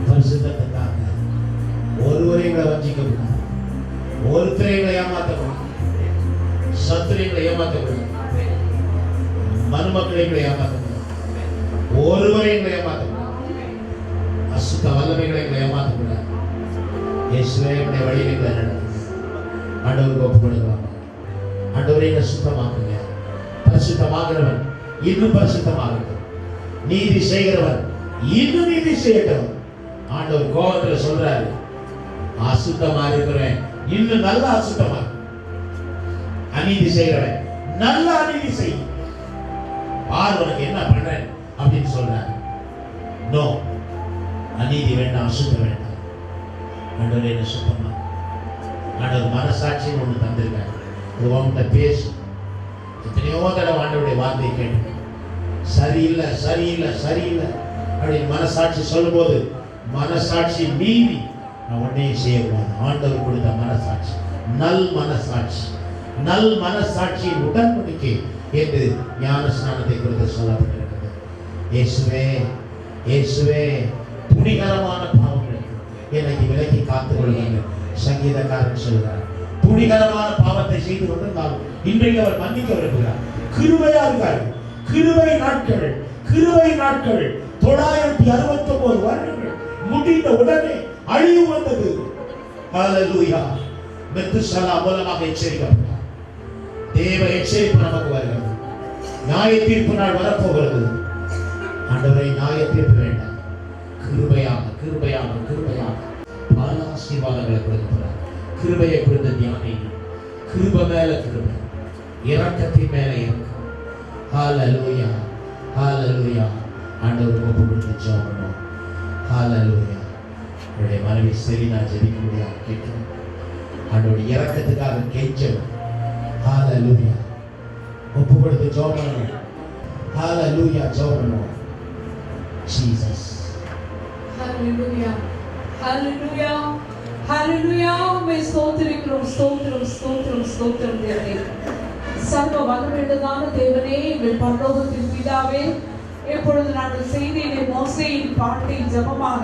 பரிசுத்தத்தை தாங்க. ஒருவரை எங்களை வஞ்சிக்க கூடாது. ஒருத்தரை எங்களை ஏமாற்றக்கூடாது. சத்துரைகளை ஏமாற்றக்கூடாது. மருமக்களை எங்களை ஏமாற்றக்கூடாது. ஒருவரை எங்களை ஏமாற்றக்கூடாது. அசுத்த வல்லமைகளை எங்களை ஏமாற்றக்கூடாது. இயேசுவே எங்களுடைய வழியில் எங்களை நடத்துங்க. ஆண்டவருக்கு ஒப்புக் கொடுக்கலாம். ஆண்டவரை எங்களை சுத்தமாக்குங்க. பரிசுத்தமாகிறவன் இன்னும் பரிசுத்தமாகட்டும். நீதி செய்கிறவன் இன்னும் நீதி செய்யட்டும். ஆண்டவர் கோபத்துல சொல்றாரு, அசுத்தமா இருக்கிறேன் இன்னும் நல்ல அசுத்தமா. அநீதி செய்கிறவன் நல்ல அநீதி செய். பார் உனக்கு என்ன பண்றேன் அப்படின்னு சொல்றாரு. நோ, அநீதி வேண்டாம், அசுத்தம் வேண்டாம். ஆண்டவர் என்ன சுத்தமா. ஆண்டவர் மனசாட்சின்னு ஒண்ணு தந்திருக்காரு. இது உன்கிட்ட பேசு. எத்தனையோ தடவை ஆண்டவருடைய வார்த்தையை கேட்டு சரியில்லை சரியில்லை சரியில்லை அப்படின்னு மனசாட்சி சொல்லும்போது மனசாட்சி மீறி நான் உன்னையும் செய்யக்கூடாது. ஆண்டவர் கொடுத்த மனசாட்சி நல் மனசாட்சி, நல் மனசாட்சியின் உடன்படிக்கை என்று ஞான ஸ்நானத்தை குறித்து சொல்லப்பட்டிருக்கிறது. இயேசுவே இயேசுவே துணிகரமான பாவங்களை என்னைக்கு விலக்கி காத்துக் கொள்ளுங்கள். சங்கீதக்காரன் சொல்கிறார், துணிகரமான பாவத்தை செய்து கொண்டிருந்தாலும் இன்றைக்கு அவர் மன்னிக்க விரும்புகிறார். கிருபையா இருக்காரு. கிருபை நாட்கள், கிருபை நாட்கள் 969 வருடங்கள் முடிந்த உடனே அழிவு வந்தது. ஹல்லேலூயா. மெத்துசலா மூலமாக எச்சரிக்கப்பட்டார். தேவ எச்சரிப்பு நமக்கு வருகிறது. நியாய தீர்ப்பு நாள் வரப்போகிறது. ஆண்டவரை நியாய தீர்ப்பு வேண்டாம், கிருபையாக கிருபையாக கிருபையாக பல ஆசீர்வாதங்களை கொடுக்கிறார். கிருபையை கொடுத்த தியானி, கிருபை மேல கிருபை, இரக்கத்தின் மேல இரக்கம். ஹalleluya ஹalleluya. ஆண்டவர் ஒப்பு கொடுத்து ஜெபம் பண்ணுவோம். ஹalleluya. என்னுடைய மனைவி செலினா ஜெபிக்க முடியாது கேட்கிறோம். ஆண்டவருடைய இரக்கத்துக்காக கெஞ்சணும். ஹalleluya. ஒப்பு கொடுத்து ஜெபம் பண்ணுவோம். ஹalleluya. ஜெபம் பண்ணுவோம். Jesus. Hallelujah. Hallelujah. Hallelujah. உம்மை ஸ்தோத்திரிக்கிறோம், ஸ்தோத்திரம், ஸ்தோத்திரம், ஸ்தோத்திரம் தேவனே. சர்வ வல்லமையுள்ளதான தேவனே, எங்கள் பரலோகத்தின் பிதாவே, இப்பொழுது நாங்கள் செய்தியிலே மோசேயின் பாட்டின் ஜெபமாக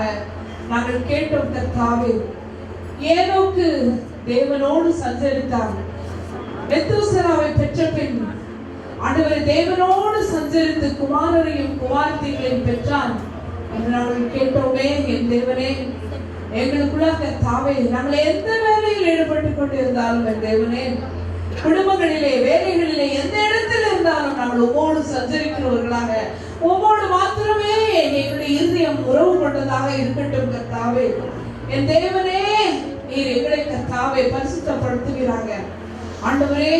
நாங்கள் கேட்டோம் கர்த்தாவே. ஏனோக்கு தேவனோடு சஞ்சரித்தார். மெத்தூசலாவை பெற்ற பின் ஆண்டவரே தேவனோடு சஞ்சரித்து குமாரரையும் குமாரத்திகளையும் பெற்றான் என்று நாங்கள் கேட்டோமே. என் தேவனே, எங்களுக்குள்ளாக கர்த்தாவே, நாங்கள் எந்த வேலையில் ஈடுபட்டுக் கொண்டிருந்தாலும் என் தேவனே, குடும்பங்களிலே வேலைகளிலே எந்த இடத்தில் இருந்தாலும் நாங்கள் உம்மோடு சஞ்சரிக்கிறவர்களாக, உம்மோடு மாத்திரமே எங்களுடைய இருதயம் உறவு கொண்டதாக இருக்கட்டும் கர்த்தாவே. என் தேவனே, நீர் எங்களை கர்த்தாவே பரிசுத்தப்படுத்துகிறாங்க. ஆண்டவரே,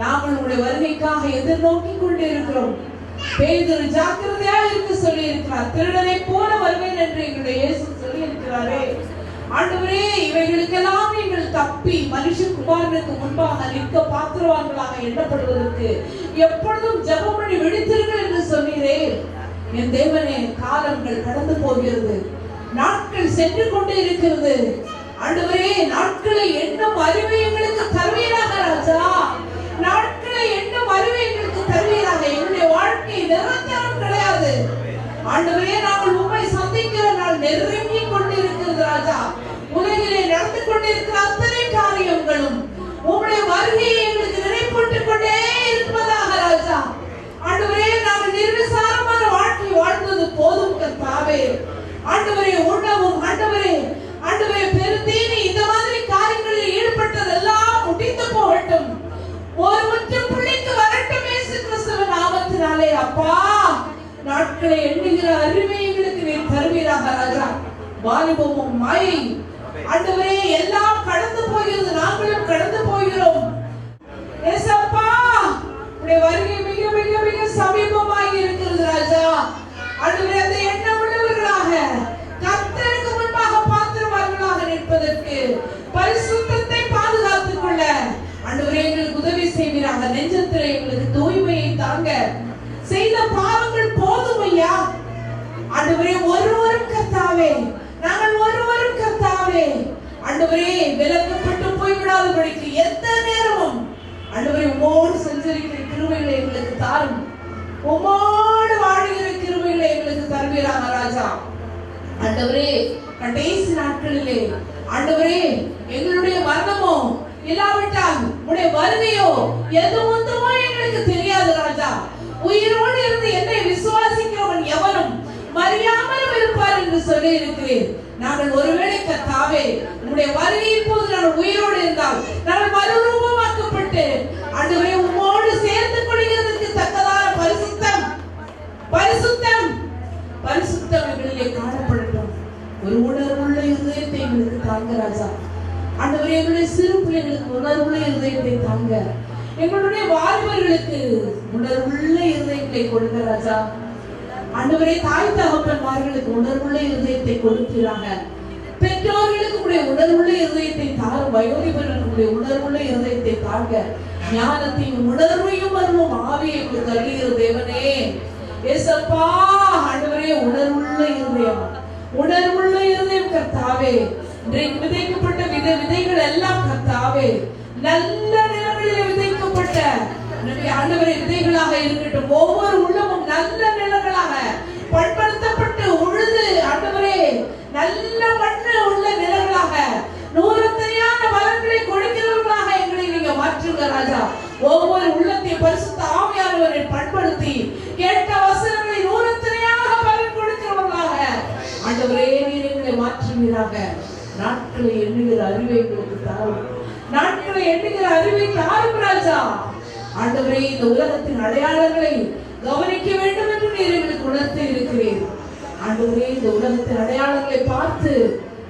நாங்கள் உங்களுடைய வருகைக்காக எதிர்நோக்கி கொண்டு இருக்கிறோம். பேதுரு ஜாக்கிரதையா இருக்க சொல்லி இருக்கிறார். திருடனை போல வருவேன் என்று எங்களுடைய இயேசு சொல்லி இருக்கிறாரே. ஆண்டவரே, இவைகளுக்கெல்லாம் நீங்கள் தப்பி மனுஷகுமாரனுக்கு முன்பாக நிற்க பாத்திரவான்களாக எண்ணப்படுவதற்கு எப்பொழுதும் ஜெபம் பண்ணி விழித்தீர்கள் என்று சொன்னீரே. என் தேவனே, காலங்கள் கடந்து போகிறது, நாட்கள் சென்று கொண்டே இருக்கிறது. ஆண்டவரே, நாட்களை எண்ணும் அறிவை எங்களுக்கு தருவீராக ராஜா. நாட்களை எண்ணும் அறிவை எங்களுக்கு தருவீராக. எங்களுடைய வாழ்க்கை நிரந்தரம் கிடையாது ஆண்டவரே. நாங்கள் உம்மை சந்திக்கிற நாள் நெருங்கி கொண்டிருக்கிறது ராஜா. உலகிலே நடந்து கொண்டிருக்கிற அத்தனை காரியங்களும் உம்முடைய வருகையை எங்களுக்கு நினைப்பூட்டிக் கொண்டே இருப்பதாக ராஜா. ஆண்டவரே, நாங்கள் நிர்விசாரமான வாழ்க்கை வாழ்ந்தது போதும் கர்த்தாவே. ஆண்டவரே, உணவும் ஆண்டவரே ஆண்டவரே பெருந்தீனி இந்த மாதிரி காரியங்களில் ஈடுபட்டதெல்லாம் முடிந்து போகட்டும். ஒரு முற்றும் புள்ளிக்கு வரட்டும் இயேசு கிறிஸ்துவின் நாமத்தினாலே. அப்பா, நாட்களை எண்ணுகிற அறிவை எங்களுக்கு நீர் தருவீராக ராஜா. வாலிபமும் மாயை ஆண்டவரே எல்லாம் கடந்து போகிறது, நாங்களும் கடந்து போகிறோம். ஏசப்பா, உடைய வருகை மிக மிக மிக சமீபமாக இருக்கிறது ராஜா. ஆண்டவரே, அந்த எண்ணம் உள்ளவர்களாக கர்த்தருக்கு முன்பாக பாத்திரவான்களாக நிற்பதற்கு, பரிசுத்தத்தை பாதுகாத்துக் கொள்ள ஆண்டவரே எங்களுக்கு உதவி செய்வீராக. நெஞ்சத்திலே எங்களுக்கு தூய்மையை தாங்க. செய்த பாவங்கள் போதும் ஐயா. ஆண்டவரே, ஒருவரும் கர்த்தாவே, நாங்கள் ஒருவரும் கர்த்தாவே ஆண்டவரே விலக்கப்பட்டு போய்விடாதபடிக்கு எந்த நேரமும் ஆண்டவரே உம்மோடு சஞ்சரிக்கிற கிருபைகளை எங்களுக்கு தாரும். உம்மோடு வாழ்கிற கிருபைகளை எங்களுக்கு தருவீராக ராஜா. ஆண்டவரே, கடைசி நாட்களிலே ஆண்டவரே எங்களுடைய மரணமோ இல்லாவிட்டால் உடைய வருகையோ எது ஒன்றுமோ எங்களுக்கு தெரியாது ராஜா. உயிரோடு இருந்து என்னை விசுவாசிக்கிறவன் எவனும் மறியாமல் இருப்பார் என்று சொல்லி இருக்கிறேன். நாங்கள் ஒருவேளை கர்த்தாவே உம்முடைய வருகையின் போது நாங்கள் உயிரோடு இருந்தால் நாங்கள் மறுரூபமாக்கப்பட்டு ஆண்டவரே உம்மோடு சேர்ந்து கொள்கிறதற்கு தக்கதான பரிசுத்தம் பரிசுத்தம் பரிசுத்தம் எங்களிலே காணப்படட்டும். ஒரு உணர்வுள்ள இருதயத்தை எங்களுக்கு தாங்க ராஜா. ஆண்டவரே, எங்களுடைய சிறு பிள்ளைகளுக்கு உணர்வுள்ள இருதயத்தை தாங்க. எங்களுடைய வாலிபர்களுக்கு உணர்வுள்ள இருதயத்தை கொடுங்க ராஜா. ஆண்டவரே, தாய் தகப்பன்மார்களுக்கு உணர்வுள்ள இருதயத்தை கொடுக்கிறாங்க. பெற்றோர்களுக்கு உடைய உணர்வுள்ள இருதயத்தை தாரும். வயோதிபர்களுக்கு உணர்வுள்ள இருதயத்தை தாங்க. ஞானத்தையும் உணர்வையும் அருளும் ஆவியை எங்களுக்கு அருளுகிற தேவனே ஏசப்பா. ஆண்டவரே, உணர்வுள்ள இருதயம், உணர்வுள்ள இருதயம் கர்த்தாவே. இன்றைக்கு விதைக்கப்பட்ட விதைகள் எல்லாம் கர்த்தாவே நல்ல நிலங்களிலே விதைக்கப்பட்ட ஆண்டவரே விதைகளாக இருக்கட்டும். ஒவ்வொரு உள்ளமும் நல்ல நிலங்களாக பண்படுத்தப்பட்டு உழுது ஆண்டவரே நல்ல மண்ணு உள்ள நிலங்களாக நூறத்தனையான பலன்களை கொடுக்கிறவர்களாக எங்களை நீங்க மாற்றுங்க ராஜா. ஒவ்வொரு உள்ளத்தை பரிசுத்த ஆவியானவரை பண்படுத்தி கேட்ட வசனங்களை நூறத்தனையாக பலன் கொடுக்கிறவர்களாக ஆண்டவரே நீர் எங்களை மாற்றுவீராக. நாட்களை எண்ணுகிற அறிவை எங்களுக்கு தாரும். நாட்களை எண்ணுகிற அறிவை தாரும் ராஜா. ஆண்டவரே, இந்த உலகத்தின் அடையாளங்களை கவனிக்க வேண்டும் என்று நீர் எங்களுக்கு உணர்த்தி இருக்கிறீர். ஆண்டவரே இந்த உலகத்தின் அடையாளங்களை பார்த்து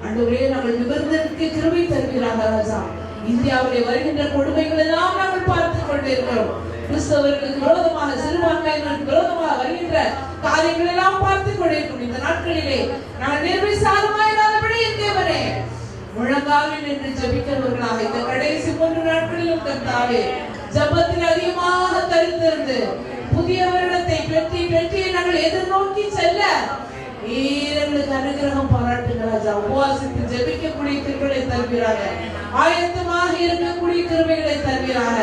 ஆண்டவரே நாங்கள் நிபந்தனைக்கு கிருபை தருவீராக ராஜா. இந்தியாவிலே வருகின்ற கொடுமைகள் எல்லாம் நாங்கள் பார்த்துக் கொண்டிருக்கிறோம். கிறிஸ்தவர்களுக்கு விரோதமாக, சிறுபான்மையினருக்கு விரோதமாக வருகின்ற காரியங்கள் எல்லாம் பார்த்துக் கொண்டிருக்கிறோம். இந்த நாட்களிலே நாங்கள் நிர்விசாரமாய் இராதபடி தேவனே முழங்காலில் நின்று ஜெபிக்கிறவர்களாக இந்த கடைசி 3 நாட்களிலும் கர்த்தாவே ஜெபத்தில் அதிகமாக தரித்திருந்து புதிய வருடத்தை பெற்றி நாங்கள் எதிர்நோக்கி செல்ல எங்களுக்கு அனுகிரகம் பாராட்டுங்க ராஜா. உபவாசித்து ஜெபிக்கக்கூடிய கிருபைகளை தருவீராக. ஆயத்தமாக இருக்கக்கூடிய கிருபைகளை தருவீராக.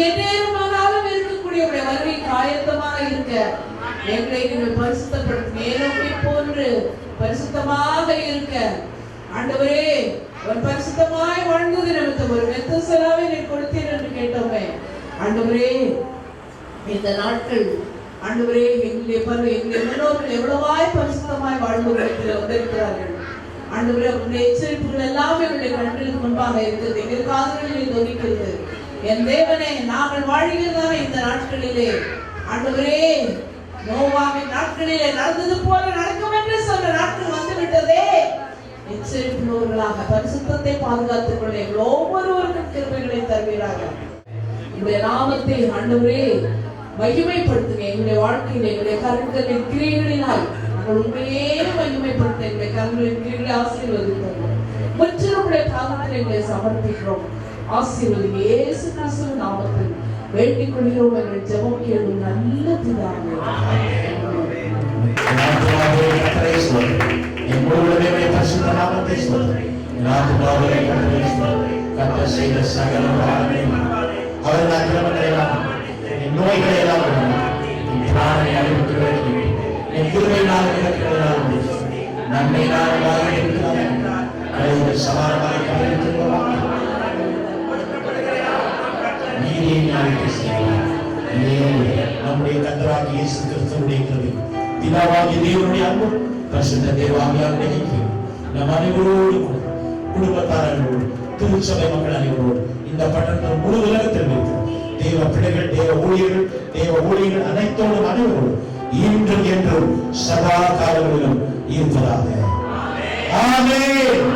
எந்நேரமானாலும் இருக்கக்கூடிய வருகைக்கு ஆயத்தமாக இருக்க எங்களை நீங்கள் பரிசுத்தப்படுத்தும். ஏனோமை போன்று பரிசுத்தமாக இருக்க ஆண்டவரே ஒரு பரிசுத்தமாய் வாழ்ந்தது நிமித்தம் ஒரு மெத்துசலாவை நீ கொடுத்தீர் என்று கேட்டோமே. ஆண்டவரே இந்த நாட்கள் ஆண்டவரே எங்களுடைய முன்னோர்கள் எவ்வளவாய் பரிசுத்தமாய் வாழ்ந்து வந்திருக்கிறார்கள். ஆண்டவரே உங்களுடைய எச்சரிப்புகள் எல்லாம் எங்களுடைய கண்களுக்கு முன்பாக இருக்கிறது, எங்கள் காதுகளில் தொனிக்கிறது. என் தேவனே, நாங்கள் வாழ்கிறதான இந்த நாட்களிலே ஆண்டவரே நோவாவின் நாட்களிலே நடந்தது போல நடக்கும் என்று சொன்ன நாட்கள் வந்துவிட்டதே. எச்சரிப்புள்ளவர்களாக பரிசுத்தத்தை பாதுகாத்துக் கொள்ள எங்கள் ஒவ்வொருவருக்கும் கிருபைகளை தருவீராக. இந்த நாமத்தை ஆண்டவரே மகிமைப்படுத்துங்க. எங்களுடைய வாழ்க்கையில் எங்களுடைய கருங்களின் கிரியைகளினால் நாங்கள் உண்மையே மகிமைப்படுத்த எங்களுடைய கருங்களின் கிரியைகளை ஆசீர்வதிக்கிறோம். முற்றிலும் பாதத்தில் எங்களை சமர்ப்பிக்கிறோம். ஆசீர்வதி இயேசு கிறிஸ்துவின் நாமத்தில் வேண்டிக் கொள்கிறோம். எங்கள் ஜெபம் கேளும் நல்ல பிதாவே. பரிசுத்த நாமத்தை கர்த்தர் செய்த சகல அவர்கள் அக்கிரமங்களை எல்லாம் நோய்களை எல்லாம் பிராணனை அறிவிக்க வேண்டும். என் கிருபையினால் நன்மை சமானமாக நம்முடைய கர்த்தராகிய இயேசு கிறிஸ்துவினுடைய கிருபை, பிதாவாகிய தேவனுடைய அன்பு, பரிசுத்த தேவாவியாருடைய ஐக்கியம் நம் அனைவரோடு குடும்பத்தாரோடு திருச்சபை மக்கள் அனைவரோடு இந்த பட்டணத்தில் முழு உலகத்தில் இருக்கிறோம். தேவ பிள்ளைகள், தேவ ஊழியர்கள் அனைத்தோடும் அனைவரோடு இன்றும் என்றும் சதா காலங்களிலும் இருப்பதாக. ஆமென்.